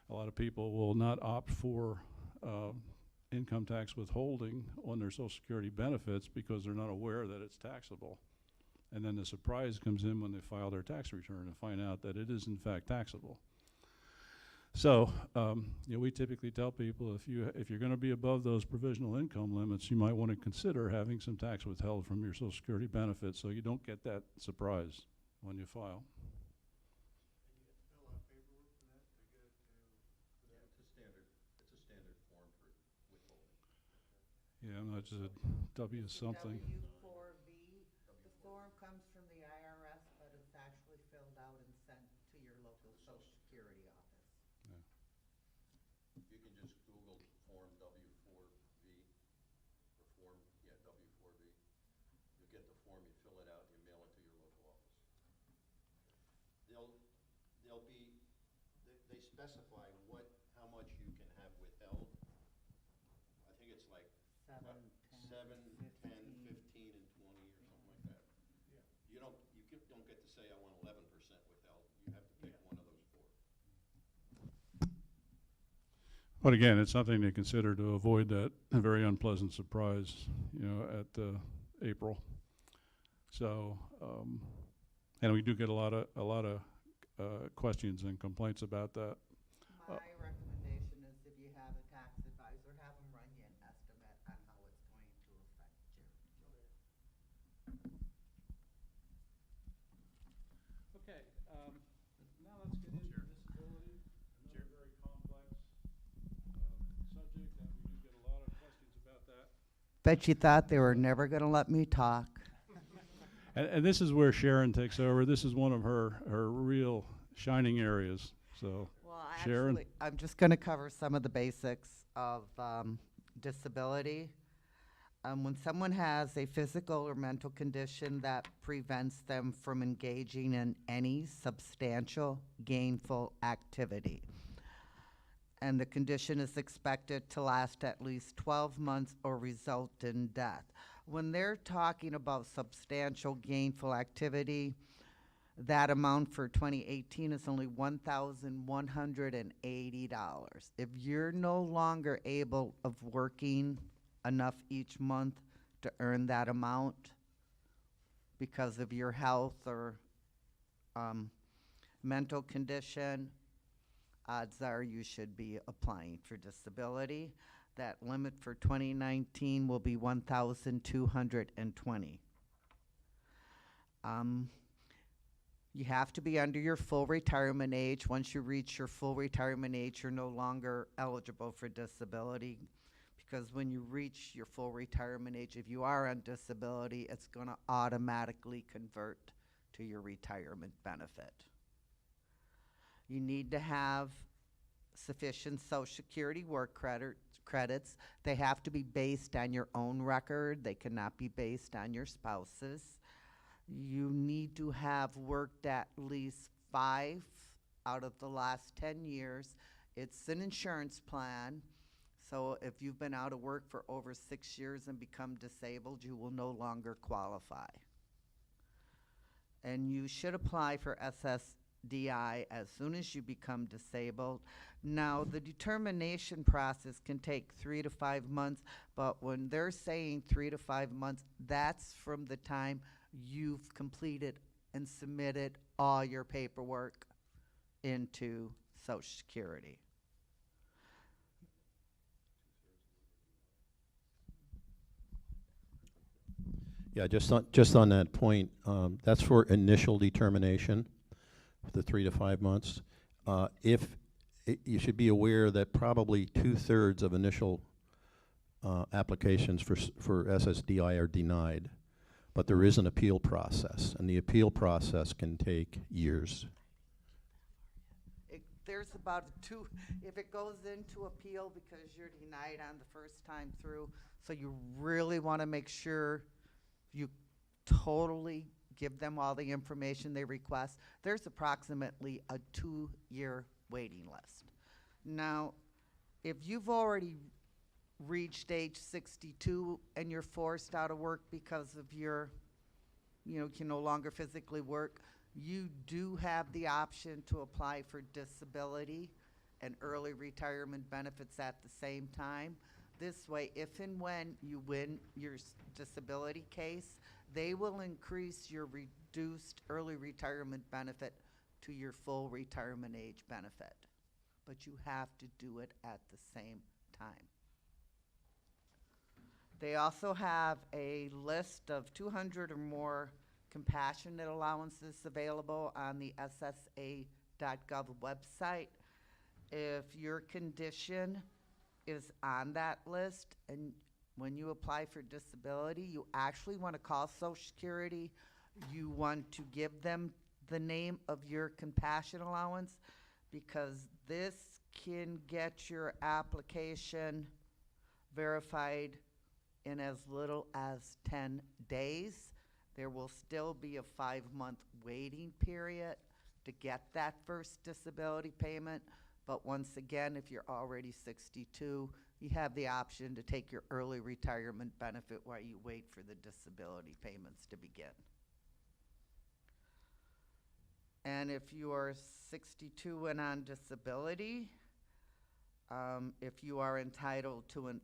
A lot of people will not opt for income tax withholding on their Social Security benefits because they're not aware that it's taxable. And then the surprise comes in when they file their tax return and find out that it is in fact taxable. So we typically tell people if you're going to be above those provisional income limits, you might want to consider having some tax withheld from your Social Security benefits so you don't get that surprise when you file. Yeah, not just a W something. W4V, the form comes from the IRS, but it's actually filled out and sent to your local Social Security office. You can just Google form W4V, or form, W4V. You get the form, you fill it out, you mail it to your local office. They specify how much you can have withheld. I think it's like 7, 7, 10, 10, 15, and 20 or something like that. Yeah. You don't get to say I want 11% withheld. You have to pick one of those four. But again, it's something to consider to avoid that very unpleasant surprise, at April. So, and we do get a lot of questions and complaints about that. My recommendation is if you have a tax advisor, have them run you an estimate on how it's going to affect you. Okay, now let's get into disability, another very complex subject, and we do get a lot of questions about that. Bet you thought they were never going to let me talk. And this is where Sharon takes over. This is one of her real shining areas. So, Well, Sharon? actually, I'm just going to cover some of the basics of disability. When someone has a physical or mental condition that prevents them from engaging in any substantial gainful activity, and the condition is expected to last at least 12 months or result in death. When they're talking about substantial gainful activity, That amount for 2018 is only $1,180. If you're no longer able of working enough each month to earn that amount because of your health or mental condition, odds are you should be applying for disability. That limit for 2019 will be 1,220. You have to be under your full retirement age. Once you reach your full retirement age, you're no longer eligible for disability, because when you reach your full retirement age, if you are on disability, it's going to automatically convert to your retirement benefit. You need to have sufficient Social Security work credits. They have to be based on your own record. They cannot be based on your spouse's. You need to have worked at least 5 out of the last 10 years. It's an insurance plan, so if you've been out of work for over 6 years and become disabled, you will no longer qualify. And you should apply for SSDI as soon as you become disabled. Now, the determination process can take 3 to 5 months, but when they're saying 3 to 5 months, that's from the time you've completed and submitted all your paperwork into Social Security. Yeah, just on that point, that's for initial determination, the 3 to 5 months. You should be aware that probably 2/3 of initial applications for SSDI are denied, but there is an appeal process, and the appeal process can take years. There's about if it goes into appeal because you're denied on the first time through, so you really want to make sure you totally give them all the information they request. There's approximately a 2-year waiting list. Now, if you've already reached age 62 and you're forced out of work because of your, you can no longer physically work, you do have the option to apply for disability and early retirement benefits at the same time. This way, if and when you win your disability case, they will increase your reduced early retirement benefit to your full retirement age benefit. But you have to do it at the same time. They also have a list of 200 or more compassionate allowances available on the ssa.gov website. If your condition is on that list, and when you apply for disability, you actually want to call Social Security. You want to give them the name of your compassion allowance, because this can get your application verified in as little as 10 days. There will still be a 5-month waiting period to get that first disability payment. But once again, if you're already 62, you have the option to take your early retirement benefit while you wait for the disability payments to begin. And if you are 62 and on disability, if you are entitled to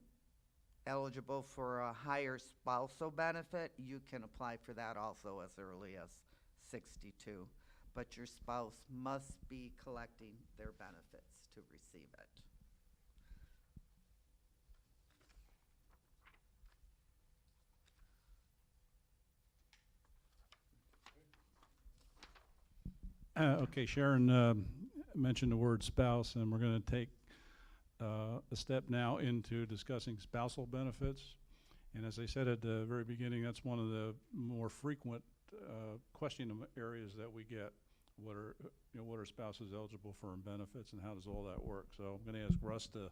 eligible for a higher spousal benefit, you can apply for that also as early as 62. But your spouse must be collecting their benefits to receive it. Okay, Sharon mentioned the word spouse, and we're going to take a step now into discussing spousal benefits. And as I said at the very beginning, that's one of the more frequent question areas that we get. What are spouses eligible for in benefits, and how does all that work? So I'm going to ask Russ to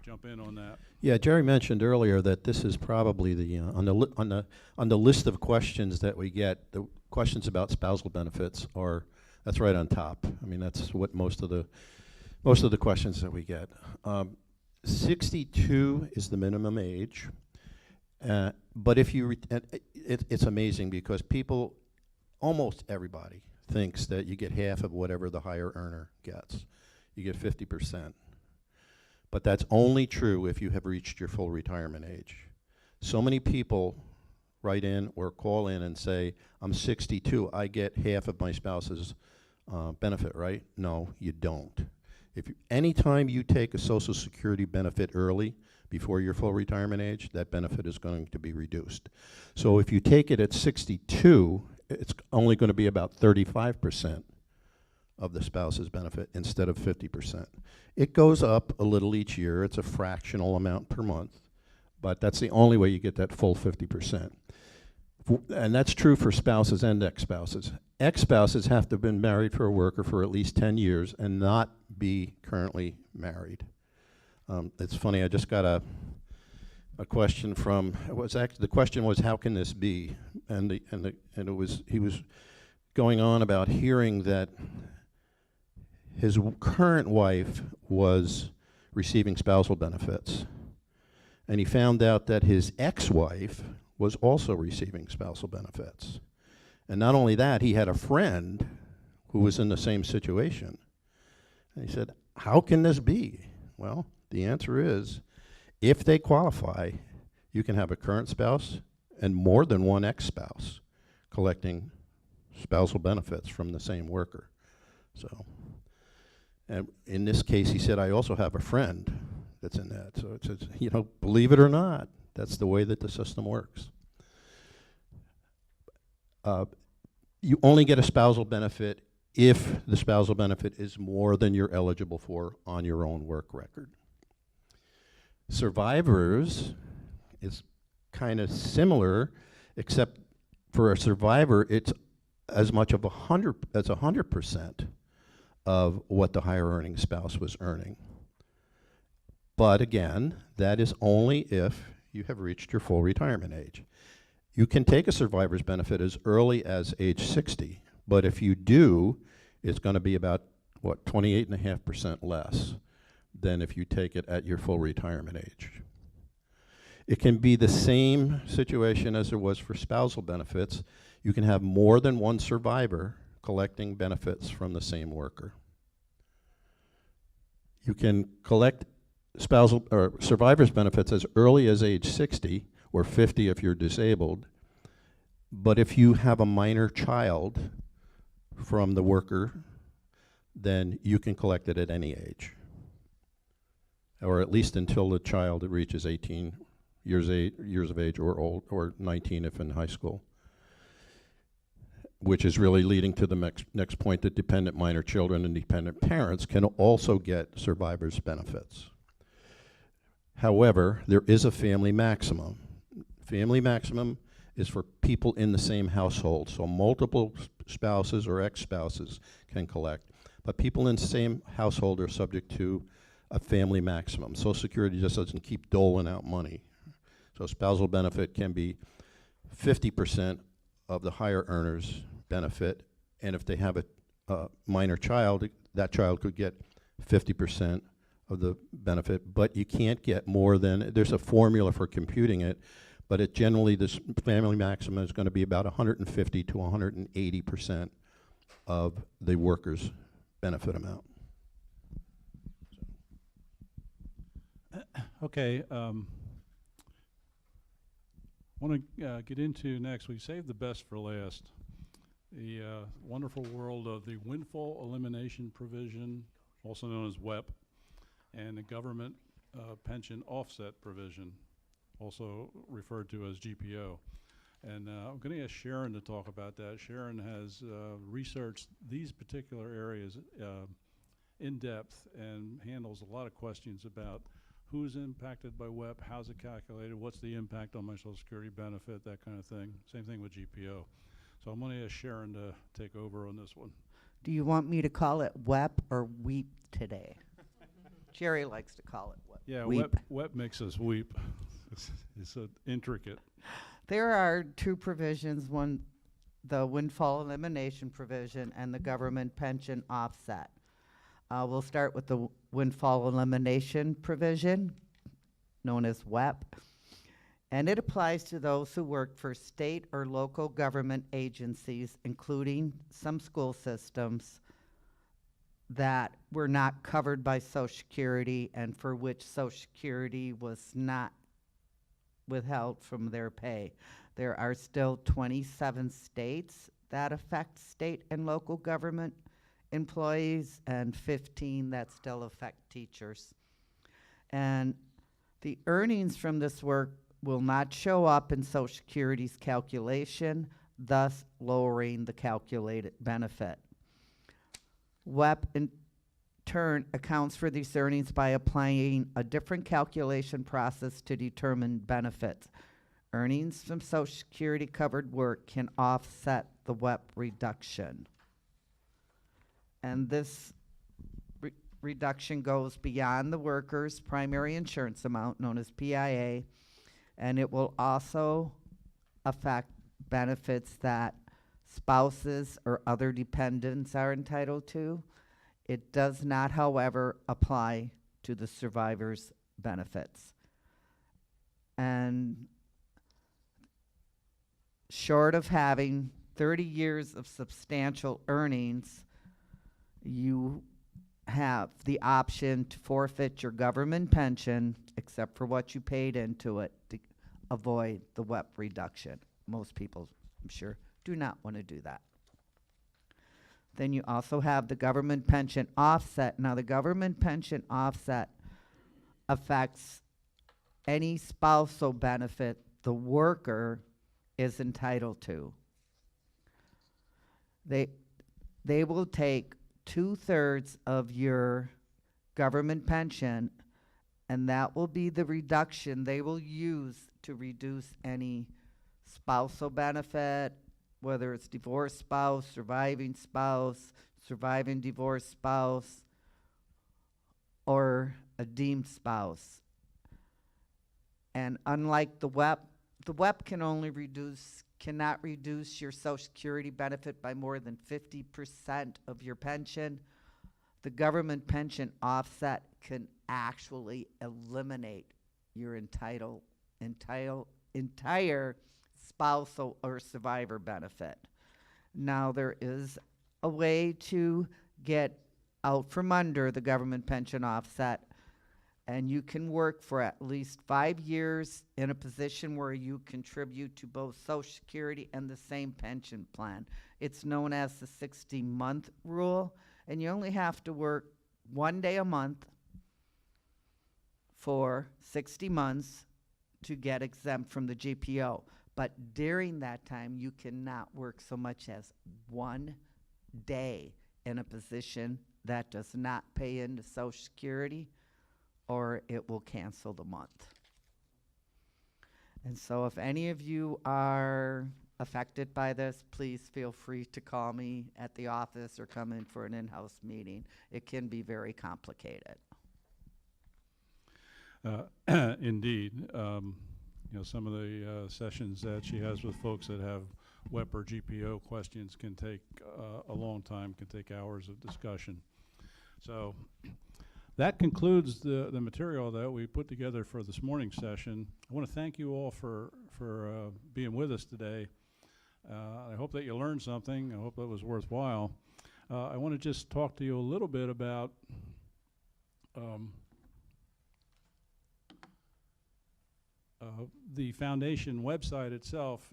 jump in on that. Yeah, Jerry mentioned earlier that this is probably the on the list of questions that we get. The questions about spousal benefits that's right on top. I mean, that's what most of the questions that we get. 62 is the minimum age, but if you it's amazing because people almost everybody thinks that you get half of whatever the higher earner gets. You get 50%. But that's only true if you have reached your full retirement age. So many people write in or call in and say, I'm 62, I get half of my spouse's benefit, right? No, you don't. Anytime you take a Social Security benefit early, before your full retirement age, that benefit is going to be reduced. So if you take it at 62, it's only going to be about 35% of the spouse's benefit instead of 50%. It goes up a little each year. It's a fractional amount per month, but that's the only way you get that full 50%. And that's true for spouses and ex-spouses. Ex-spouses have to have been married for a worker for at least 10 years and not be currently married. It's funny, I just got a question from, the question was, how can this be? And he was going on about hearing that his current wife was receiving spousal benefits. And he found out that his ex-wife was also receiving spousal benefits. And not only that, he had a friend who was in the same situation. And he said, how can this be? Well, the answer is, if they qualify, you can have a current spouse and more than one ex-spouse collecting spousal benefits from the same worker. So, and in this case, he said, I also have a friend that's in that. So it's you know, believe it or not, that's the way that the system works. You only get a spousal benefit if the spousal benefit is more than you're eligible for on your own work record. Survivors is kind of similar, except for a survivor, it's as much of 100% of what the higher earning spouse was earning. But again, that is only if you have reached your full retirement age. You can take a survivor's benefit as early as age 60, but if you do, it's going to be about, 28.5% less than if you take it at your full retirement age. It can be the same situation as there was for spousal benefits. You can have more than one survivor collecting benefits from the same worker. You can collect spousal or survivor's benefits as early as age 60 or 50 if you're disabled, but if you have a minor child from the worker, then you can collect it at any age, or at least until the child reaches 18 years of age or old, or 19 if in high school, which is really leading to the next point, that dependent minor children and dependent parents can also get survivor's benefits. However, there is a family maximum. Family maximum is for people in the same household, so multiple spouses or ex-spouses can collect, but people in the same household are subject to a family maximum. Social Security just doesn't keep doling out money. So spousal benefit can be 50% of the higher earner's benefit, and if they have a minor child, that child could get 50% of the benefit, but you can't get more than, there's a formula for computing it, but it generally, this family maximum is going to be about 150 to 180% of the worker's benefit amount. Okay, want to get into next, we saved the best for last, the wonderful world of the windfall elimination provision, also known as WEP, and the government pension offset provision, also referred to as GPO. And I'm going to ask Sharon to talk about that. Sharon has researched these particular areas in depth and handles a lot of questions about who's impacted by WEP, how's it calculated, what's the impact on my Social Security benefit, that kind of thing. Same thing with GPO. So I'm going to ask Sharon to take over on this one. Do you want me to call it WEP or WEEP today? Jerry likes to call it WEP. Yeah, WEEP. WEP makes us weep. It's intricate. There are two provisions, one, the windfall elimination provision and the government pension offset. We'll start with the windfall elimination provision, known as WEP. And it applies to those who work for state or local government agencies, including some school systems, that were not covered by Social Security and for which Social Security was not withheld from their pay. There are still 27 states that affect state and local government employees and 15 that still affect teachers. And the earnings from this work will not show up in Social Security's calculation, thus lowering the calculated benefit. WEP in turn accounts for these earnings by applying a different calculation process to determine benefits. Earnings from Social Security covered work can offset the WEP reduction. And this reduction goes beyond the worker's primary insurance amount, known as PIA, and it will also affect benefits that spouses or other dependents are entitled to. It does not, however, apply to the survivor's benefits. And short of having 30 years of substantial earnings, you have the option to forfeit your government pension, except for what you paid into it, to avoid the WEP reduction. Most people, I'm sure, do not want to do that. Then you also have the government pension offset. Now, the government pension offset affects any spousal benefit the worker is entitled to. They will take 2/3 of your government pension, and that will be the reduction they will use to reduce any spousal benefit, whether it's divorced spouse, surviving divorced spouse, or a deemed spouse. And unlike the WEP cannot reduce your Social Security benefit by more than 50% of your pension. The government pension offset can actually eliminate your entire spousal or survivor benefit. Now, there is a way to get out from under the government pension offset, and you can work for at least 5 years in a position where you contribute to both Social Security and the same pension plan. It's known as the 60-month rule, and you only have to work 1 day a month for 60 months to get exempt from the GPO. But during that time, you cannot work so much as 1 day in a position that does not pay into Social Security, or it will cancel the month. And so if any of you are affected by this, please feel free to call me at the office or come in for an in-house meeting. It can be very complicated. Indeed. Some of the sessions that she has with folks that have WEP or GPO questions can take a long time, can take hours of discussion. So that concludes the material that we put together for this morning's session. I want to thank you all for being with us today. I hope that you learned something. I hope that was worthwhile. I want to just talk to you a little bit about the foundation website itself.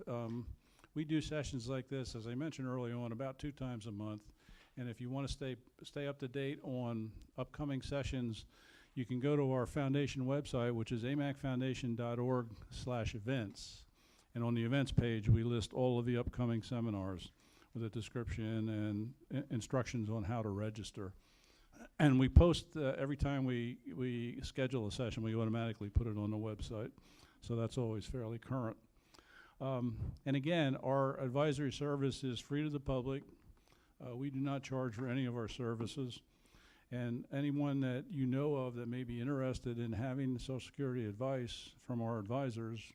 We do sessions like this, as I mentioned early on, about 2 times a month. And if you want to stay up to date on upcoming sessions, you can go to our foundation website, which is amacfoundation.org/events. And on the events page, we list all of the upcoming seminars with a description and instructions on how to register. And we post every time we schedule a session, we automatically put it on the website. So that's always fairly current. And again, our advisory service is free to the public. We do not charge for any of our services. And anyone that you know of that may be interested in having Social Security advice from our advisors,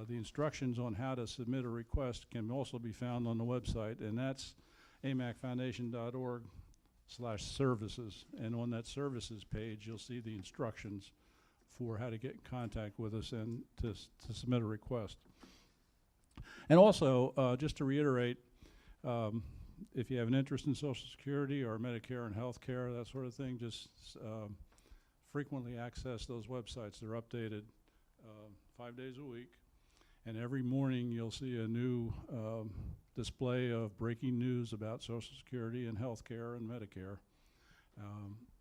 the instructions on how to submit a request can also be found on the website, and that's amacfoundation.org/services. And on that services page, you'll see the instructions for how to get in contact with us and to submit a request. And also, just to reiterate, if you have an interest in Social Security or Medicare and health care, that sort of thing, just frequently access those websites. They're updated 5 days a week. And every morning you'll see a new display of breaking news about Social Security and health care and Medicare.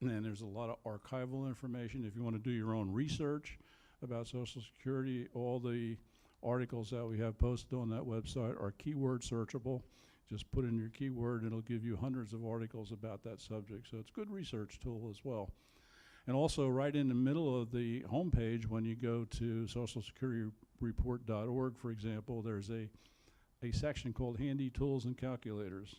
And there's a lot of archival information. If you want to do your own research about Social Security, all the articles that we have posted on that website are keyword searchable. Just put in your keyword, and it'll give you hundreds of articles about that subject. So it's a good research tool as well. And also, right in the middle of the homepage, when you go to socialsecurity.report.org, for example, there's a section called Handy Tools and Calculators.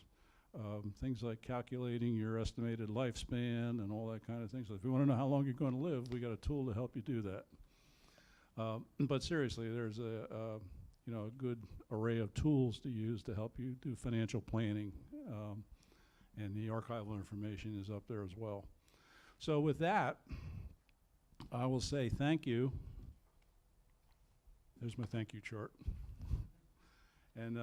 Things like calculating your estimated lifespan and all that kind of thing. So if you want to know how long you're going to live, we got a tool to help you do that. But seriously, there's a good array of tools to use to help you do financial planning, and the archival information is up there as well. So with that, I will say thank you. There's my thank you chart. And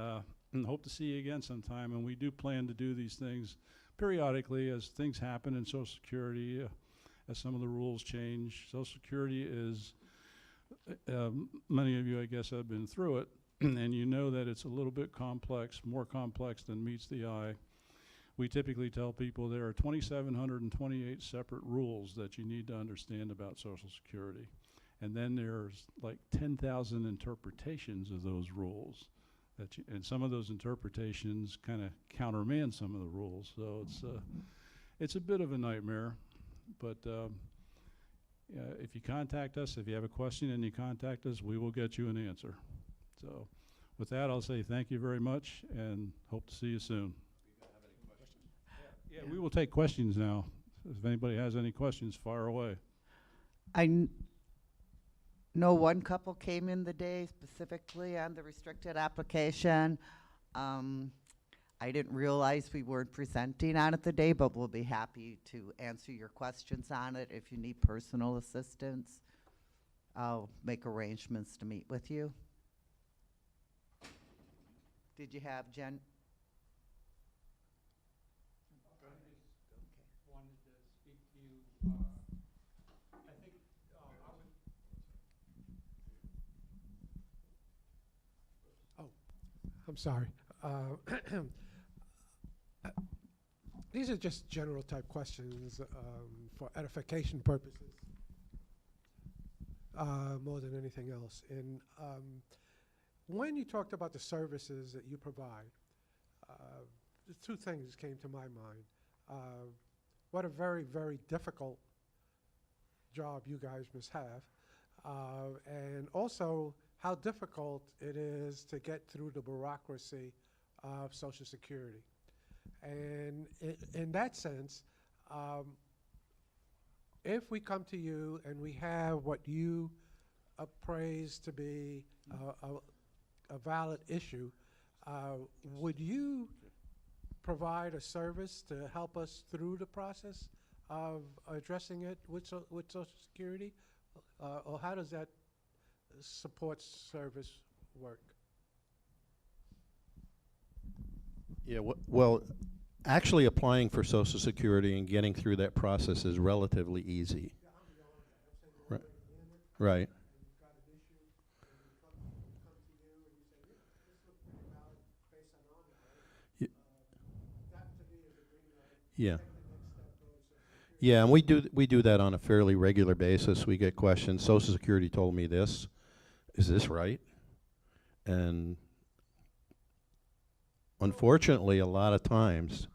hope to see you again sometime. And we do plan to do these things periodically as things happen in Social Security, as some of the rules change. Social Security is, many of you, I guess, have been through it, and you know that it's a little bit complex, more complex than meets the eye. We typically tell people there are 2,728 separate rules that you need to understand about Social Security. And then there's like 10,000 interpretations of those rules. And some of those interpretations kind of countermand some of the rules. So it's a bit of a nightmare. But if you contact us, if you have a question and you contact us, we will get you an answer. So with that, I'll say thank you very much and hope to see you soon. Yeah, we will take questions now. If anybody has any questions, fire away. I know one couple came in the day specifically on the restricted application. I didn't realize we weren't presenting on it today, but we'll be happy to answer your questions on it. If you need personal assistance, I'll make arrangements to meet with you. Did you have Jen? Wanted to speak to you. I think I would. Oh, I'm sorry. These are just general type questions for edification purposes, more than anything else. And when you talked about the services that you provide, two things came to my mind. What a very, very difficult job you guys must have. And also how difficult it is to get through the bureaucracy of Social Security. And in that sense, if we come to you and we have what you appraise to be a valid issue, would you provide a service to help us through the process of addressing it with Social Security? Or how does that support service work? Yeah, well, actually applying for Social Security and getting through that process is relatively easy. Right. Right. Yeah. Yeah, and we do that on a fairly regular basis. We get questions. Social Security told me this. Is this right? And unfortunately, a lot of times,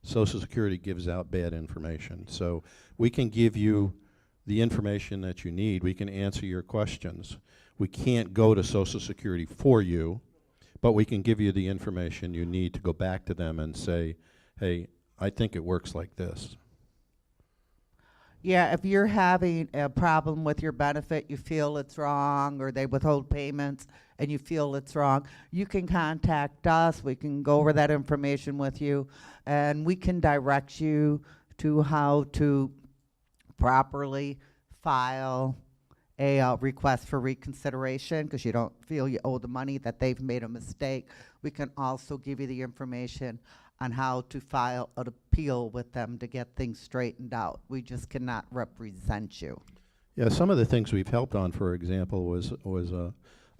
Social Security gives out bad information. So we can give you the information that you need. We can answer your questions. We can't go to Social Security for you, but we can give you the information you need to go back to them and say, hey, I think it works like this. Yeah, if you're having a problem with your benefit, you feel it's wrong, or they withhold payments and you feel it's wrong, you can contact us. We can go over that information with you, and we can direct you to how to properly file a request for reconsideration because you don't feel you owe the money, that they've made a mistake. We can also give you the information on how to file an appeal with them to get things straightened out. We just cannot represent you. Yeah, some of the things we've helped on, for example, was a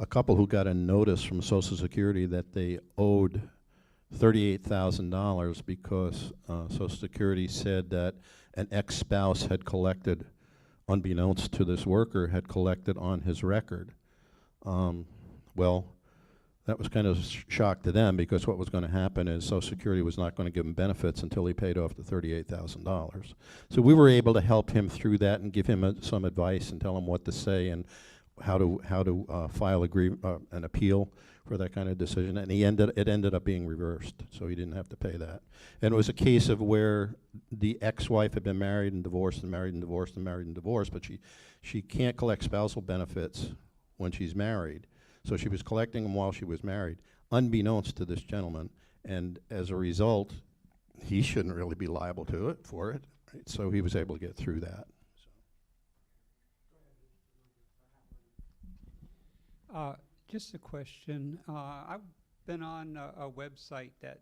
couple who got a notice from Social Security that they owed $38,000 because Social Security said that an ex-spouse had collected, unbeknownst to this worker, had collected on his record. Well, that was kind of a shock to them because what was going to happen is Social Security was not going to give him benefits until he paid off the $38,000. So we were able to help him through that and give him some advice and tell him what to say and how to file an appeal for that kind of decision. And it ended up being reversed, so he didn't have to pay that. And it was a case of where the ex-wife had been married and divorced and married and divorced and married and divorced, but she can't collect spousal benefits when she's married. So she was collecting them while she was married, unbeknownst to this gentleman. And as a result, he shouldn't really be liable for it. Right? So he was able to get through that. Just a question. I've been on a website that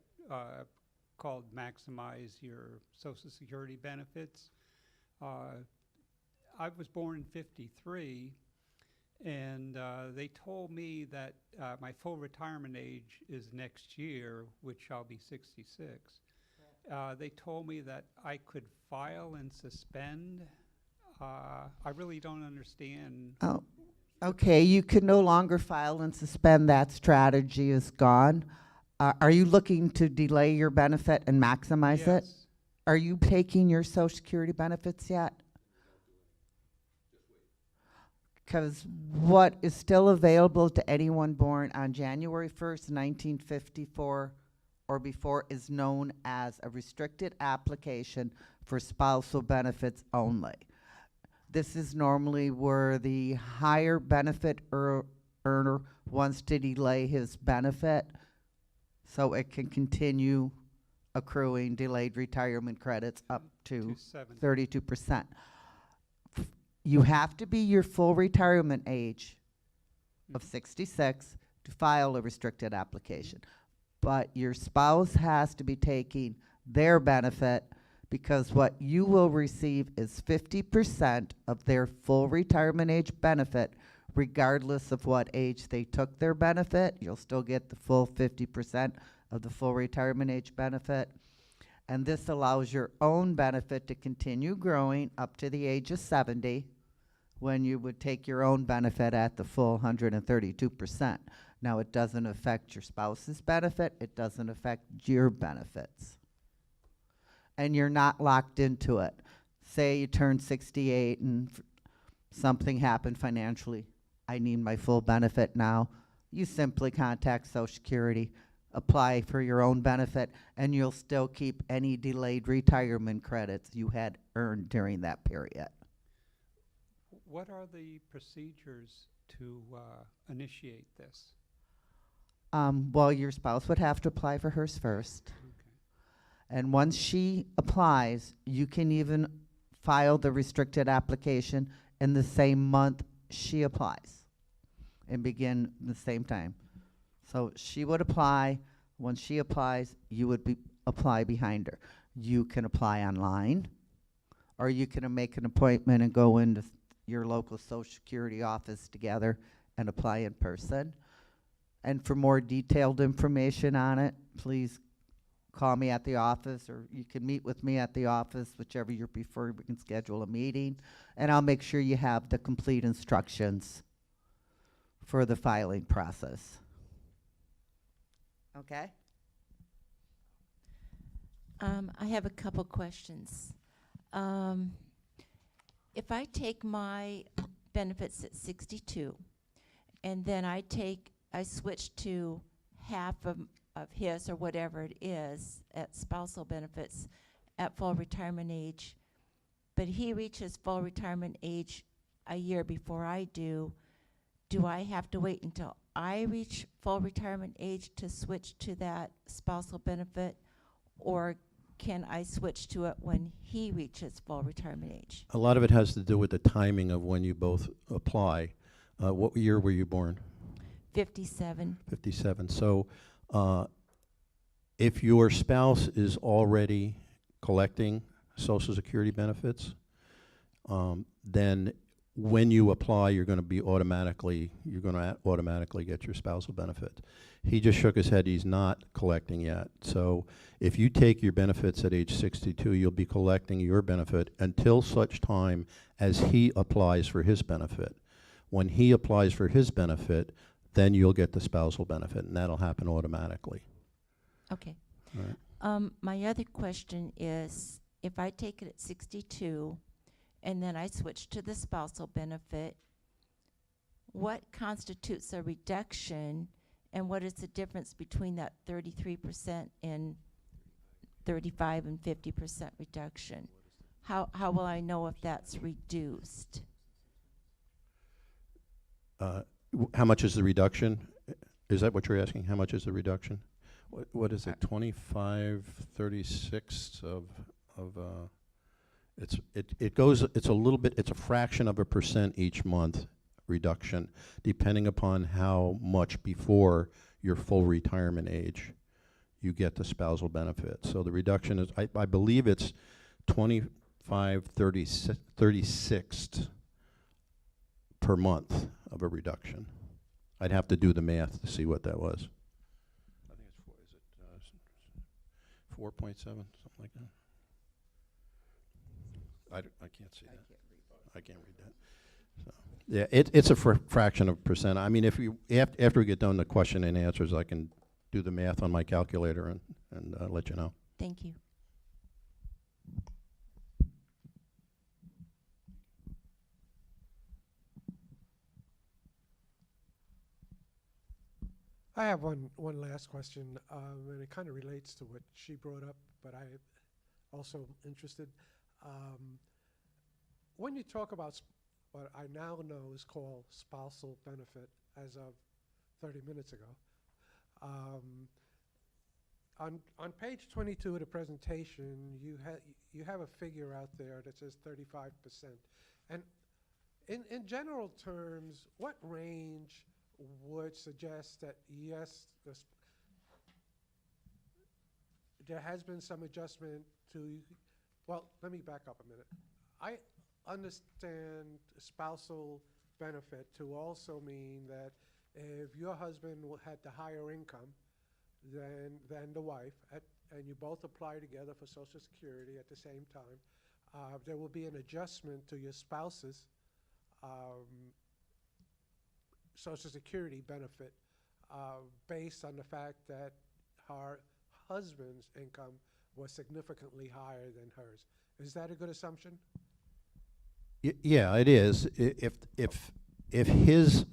called Maximize Your Social Security Benefits. I was born in '53. And they told me that my full retirement age is next year, which I'll be 66. They told me that I could file and suspend. I really don't understand. Oh, okay, you can no longer file and suspend. That strategy is gone. Are you looking to delay your benefit and maximize it? Yes. Are you taking your Social Security benefits yet? Because what is still available to anyone born on January 1st, 1954 or before is known as a restricted application for spousal benefits only. This is normally where the higher benefit earner wants to delay his benefit so it can continue accruing delayed retirement credits up to 32%. You have to be your full retirement age of 66 to file a restricted application. But your spouse has to be taking their benefit because what you will receive is 50% of their full retirement age benefit regardless of what age they took their benefit. You'll still get the full 50% of the full retirement age benefit. And this allows your own benefit to continue growing up to the age of 70 when you would take your own benefit at the full 132%. Now, it doesn't affect your spouse's benefit. It doesn't affect your benefits. And you're not locked into it. Say you turn 68 and something happened financially. I need my full benefit now. You simply contact Social Security, apply for your own benefit, and you'll still keep any delayed retirement credits you had earned during that period. What are the procedures to initiate this? Well, your spouse would have to apply for hers first. Okay. And once she applies, you can even file the restricted application in the same month she applies and begin the same time. So she would apply. When she applies, you would apply behind her. You can apply online, or you can make an appointment and go into your local Social Security office together and apply in person. And for more detailed information on it, please call me at the office, or you can meet with me at the office, whichever you prefer. We can schedule a meeting, and I'll make sure you have the complete instructions for the filing process. Okay? I have a couple questions. If I take my benefits at 62, and then I switch to half of his or whatever it is at spousal benefits at full retirement age, but he reaches full retirement age a year before I do I have to wait until I reach full retirement age to switch to that spousal benefit, or can I switch to it when he reaches full retirement age? A lot of it has to do with the timing of when you both apply. What year were you born? 57. 57. So if your spouse is already collecting Social Security benefits, then when you apply, you're going to automatically get your spousal benefit. He just shook his head. He's not collecting yet. So if you take your benefits at age 62, you'll be collecting your benefit until such time as he applies for his benefit. When he applies for his benefit, then you'll get the spousal benefit, and that'll happen automatically. Okay. All right. My other question is, if I take it at 62 and then I switch to the spousal benefit, what constitutes a reduction, and what is the difference between that 33% and 35 and 50% reduction? How will I know if that's reduced? How much is the reduction? Is that what you're asking? How much is the reduction? What is it? 25/36 of it's a little bit. It's a fraction of a percent each month reduction, depending upon how much before your full retirement age you get the spousal benefit. So the reduction is, I believe it's 25/36 per month of a reduction. I'd have to do the math to see what that was. I think it's 4.7, something like that. I can't see that. I can't read that. So, yeah, it's a fraction of a percent. I mean, if you after we get done the question and answers, I can do the math on my calculator and let you know. Thank you. I have one last question, and it kind of relates to what she brought up, but I also interested. When you talk about what I now know is called spousal benefit as of 30 minutes ago, on page 22 of the presentation, you have a figure out there that says 35%. And in general terms, what range would suggest that, yes, there has been some adjustment to, well, let me back up a minute. I understand spousal benefit to also mean that if your husband had the higher income than the wife, and you both apply together for Social Security at the same time, there will be an adjustment to your spouse's Social Security benefit based on the fact that her husband's income was significantly higher than hers. Is that a good assumption? Yeah, it is. If he's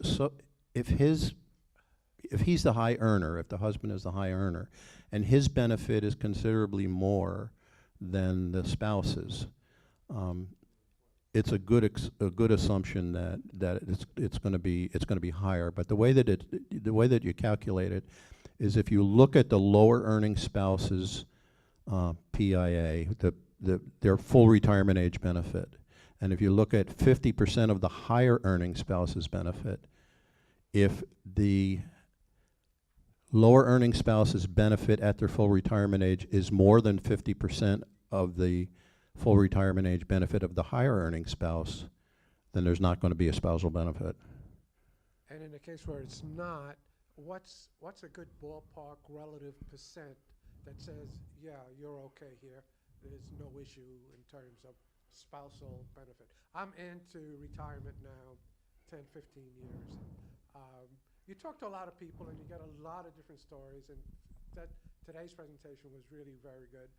the high earner, if the husband is the high earner, and his benefit is considerably more than the spouse's, it's a good assumption that it's going to be higher. But the way that you calculate it is if you look at the lower earning spouse's PIA, their full retirement age benefit, and if you look at 50% of the higher earning spouse's benefit, if the lower earning spouse's benefit at their full retirement age is more than 50% of the full retirement age benefit of the higher earning spouse, then there's not going to be a spousal benefit. And in the case where it's not, what's a good ballpark relative percent that says, yeah, you're okay here, there's no issue in terms of spousal benefit? I'm into retirement now 10, 15 years. You talk to a lot of people and you get a lot of different stories, and today's presentation was really very good.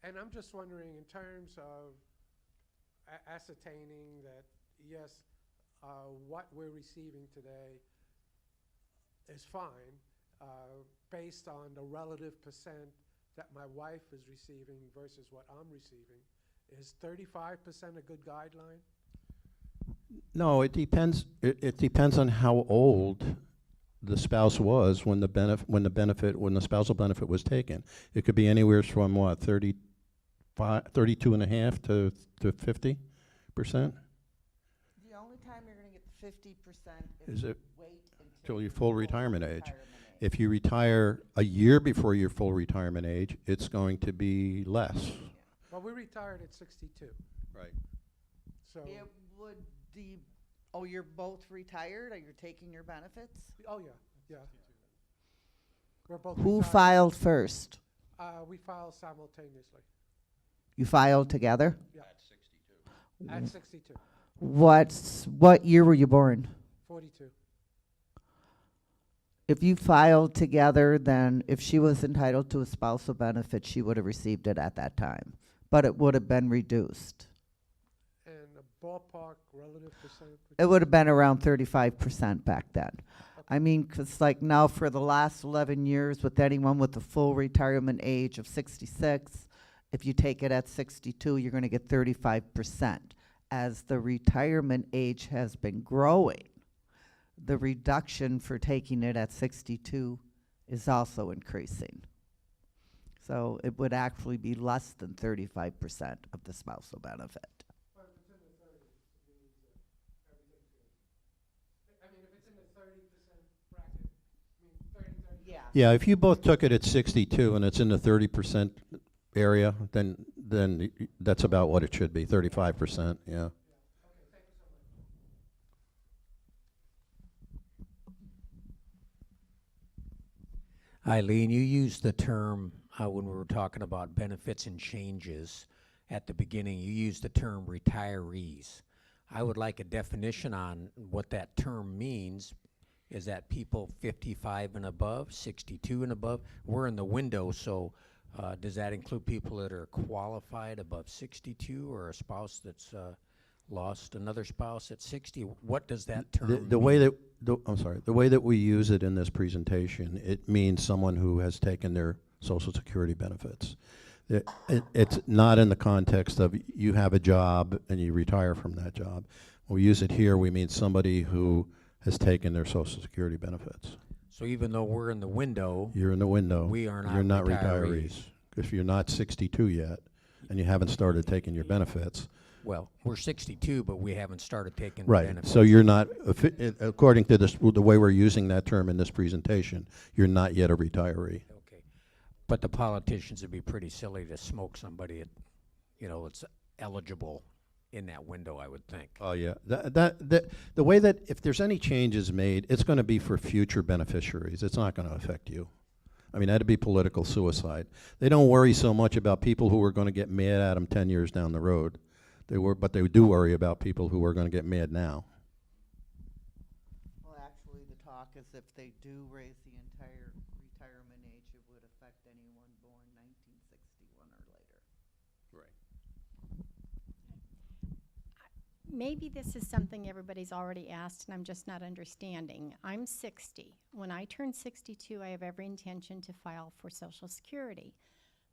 And I'm just wondering, in terms of ascertaining that, yes, what we're receiving today is fine, based on the relative percent that my wife is receiving versus what I'm receiving, is 35% a good guideline? No, it depends. It depends on how old the spouse was when the spousal benefit was taken. It could be anywhere from what, 32.5 to 50%? The only time you're gonna get 50% Is it wait till your full retirement age? If you retire a year before your full retirement age, it's going to be less. Well, we retired at 62, Right. so, It would oh, you're both retired, or you're taking your benefits? oh, yeah. We're both Who retired. filed first? We filed simultaneously You filed together? at 62, What year were you born? 42. If you filed together, then if she was entitled to a spousal benefit, she would have received it at that time, but it would have been reduced. And a ballpark relative percent? It would have been around 35% back then. I mean, 'cause like now for the last 11 years with anyone with the full retirement age of 66, if you take it at 62, you're gonna get 35%. As the retirement age has been growing, the reduction for taking it at 62 is also increasing. So it would actually be less than 35% of the spousal benefit. But if it's in the 30s, it means that everything's good. I mean, if it's in the 30% bracket, I mean, 30. Yeah. Yeah, if you both took it at 62 and it's in the 30% area, then that's about what it should be, 35%, yeah. Eileen, you used the term when we were talking about benefits and changes at the beginning, you used the term retirees. I would like a definition on what that term means. Is that people 55 and above, 62 and above? We're in the window, so does that include people that are qualified above 62 or a spouse that's lost another spouse at 60? What does that term The way mean? the way that we use it in this presentation, it means someone who has taken their Social Security benefits. It's not in the context of you have a job and you retire from that job. When we use it here, we mean somebody who has taken their Social Security benefits. So even though we're in the window, You're in the window. We are not You're not retirees. retirees. If you're not 62 yet and you haven't started taking your benefits, well, we're 62, but we haven't started taking the right, benefits. so you're not, according to this, the way we're using that term in this presentation, you're not yet a retiree. Okay. But the politicians would be pretty silly to smoke somebody at, it's eligible in that window, I would think. Oh, yeah. The way that, if there's any changes made, it's going to be for future beneficiaries. It's not going to affect you. I mean, that'd be political suicide. They don't worry so much about people who are going to get mad at them 10 years down the road. But they do worry about people who are going to get mad now. Well, actually, the talk is if they do raise the entire retirement age, it would affect anyone born 1961 or later. Maybe this is something everybody's already asked and I'm just not understanding. I'm 60. When I turn 62, I have every intention to file for Social Security.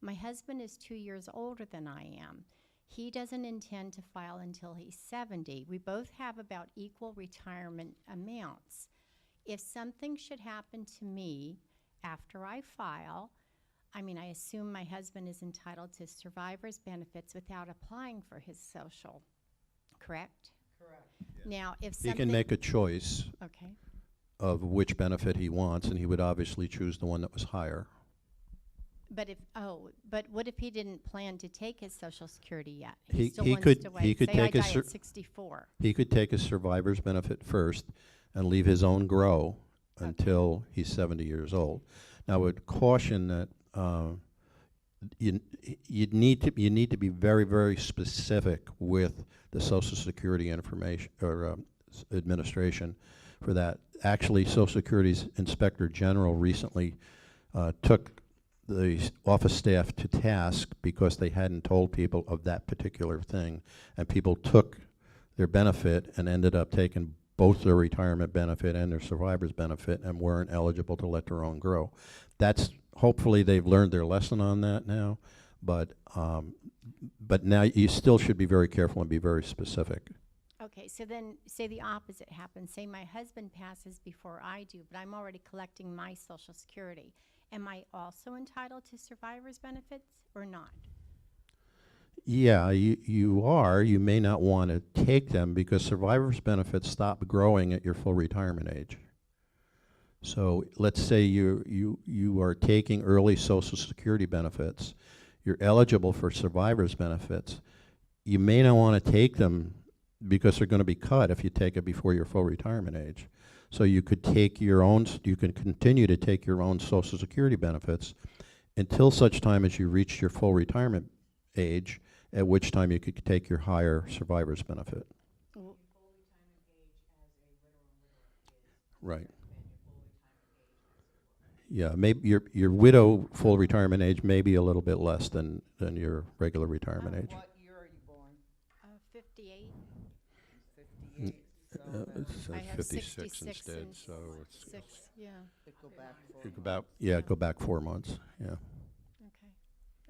My husband is 2 years older than I am. He doesn't intend to file until he's 70. We both have about equal retirement amounts. If something should happen to me after I file, I mean, I assume my husband is entitled to survivor's benefits without applying for his social, correct? Correct. Now, if He something... can make a choice Okay. of which benefit he wants, and he would obviously choose the one that was higher. But what if he didn't plan to take his Social Security yet? He still could- wants to wait. he could Say I take a die cer- at 64. He could take his survivor's benefit first and leave his own grow until he's 70 years old. Now, I would caution that you need to be very, very specific with the Social Security information or administration for that. Actually, Social Security's Inspector General recently took the office staff to task because they hadn't told people of that particular thing, and people took their benefit and ended up taking both their retirement benefit and their survivor's benefit and weren't eligible to let their own grow. Hopefully they've learned their lesson on that now, but now you still should be very careful and be very specific. Okay, so then say the opposite happens. Say my husband passes before I do, but I'm already collecting my Social Security. Am I also entitled to survivor's benefits or not? Yeah, you are. You may not want to take them because survivor's benefits stop growing at your full retirement age. So let's say you are taking early Social Security benefits. You're eligible for survivor's benefits. You may not want to take them because they're going to be cut if you take it before your full retirement age. So you could take your own, you can continue to take your own Social Security benefits until such time as you reach your full retirement age, at which time you could take your higher survivor's benefit. W- Right. Yeah, maybe your widow full retirement age may be a little bit less than your regular retirement age. What year are you born? 58. 58, so then It says I have 56 66 instead, and so it's 6, yeah. it go back you for. go back, yeah, go back 4 months, yeah. Okay.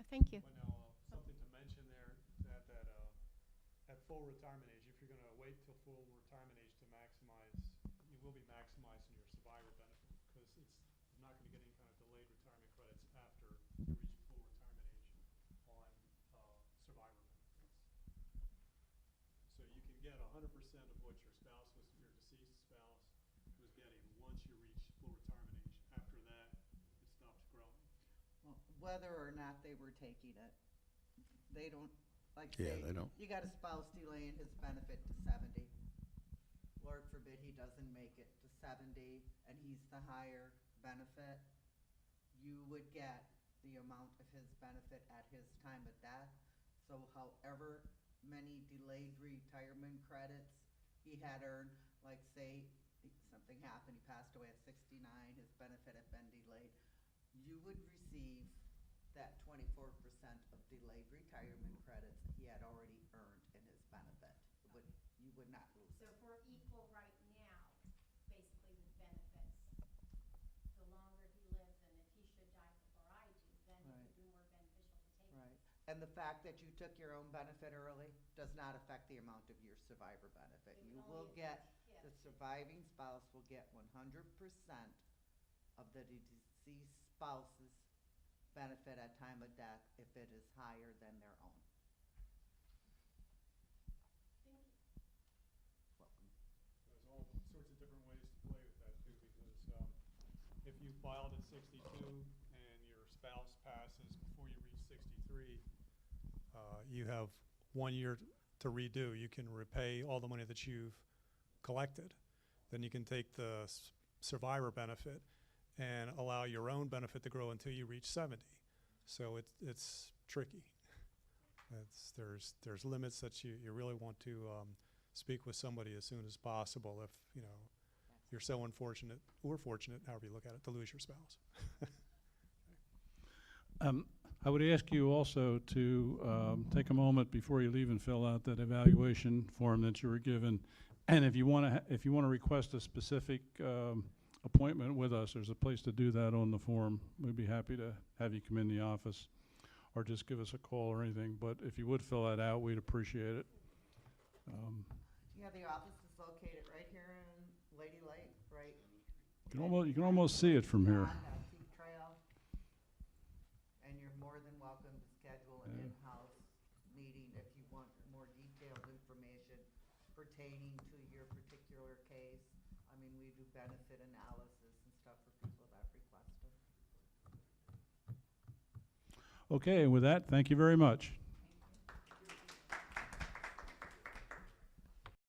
Thank you. But now, something to mention there, that at full retirement age, if you're gonna wait till full retirement age to maximize, you will be maximizing your survivor benefit, because it's not gonna get any kind of delayed retirement credits after you reach full retirement age on, survivor benefits. So you can get 100% of what your spouse was, your deceased spouse was getting once you reach full retirement age. After that, it stops growing. Well, whether or not they were taking it, they don't, like Yeah, say, they don't. you got a spouse delaying his benefit to 70. Lord forbid he doesn't make it to 70 and he's the higher benefit, you would get the amount of his benefit at his time of death. So however many delayed retirement credits he had earned, like say something happened, he passed away at 69, his benefit had been delayed, you would receive that 24% of delayed retirement credits he had already earned in his benefit. You would not lose So it. if we're equal right now, basically with benefits, the longer he lives, and if he should die before I do, then it would be more beneficial to take it. Right. And the fact that you took your own benefit early does not affect the amount of your survivor benefit. It You only will get, affects the him. surviving spouse will get 100% of the deceased spouse's benefit at time of death if it is higher than their own. Welcome. There's all sorts of different ways to play with that too, because if you filed at 62 and your spouse passes before you reach 63, you have 1 year to redo. You can repay all the money that you've collected. Then you can take the survivor benefit and allow your own benefit to grow until you reach 70. So it's tricky. There's limits that you really want to speak with somebody as soon as possible if, you know, you're so unfortunate, or fortunate, however you look at it, to lose your spouse. I would ask you also to take a moment before you leave and fill out that evaluation form that you were given. And if you want to request a specific appointment with us, there's a place to do that on the form. We'd be happy to have you come in the office or just give us a call or anything. But if you would fill that out, we'd appreciate it. Yeah, the office is located right here in Lady Lake, right? You can almost see it from here. On Peak Trail. And you're more than welcome to schedule an Yeah. in-house meeting if you want more detailed information pertaining to your particular case. I mean, we do benefit analysis and stuff for people that request it. Okay, and with that, thank you very much.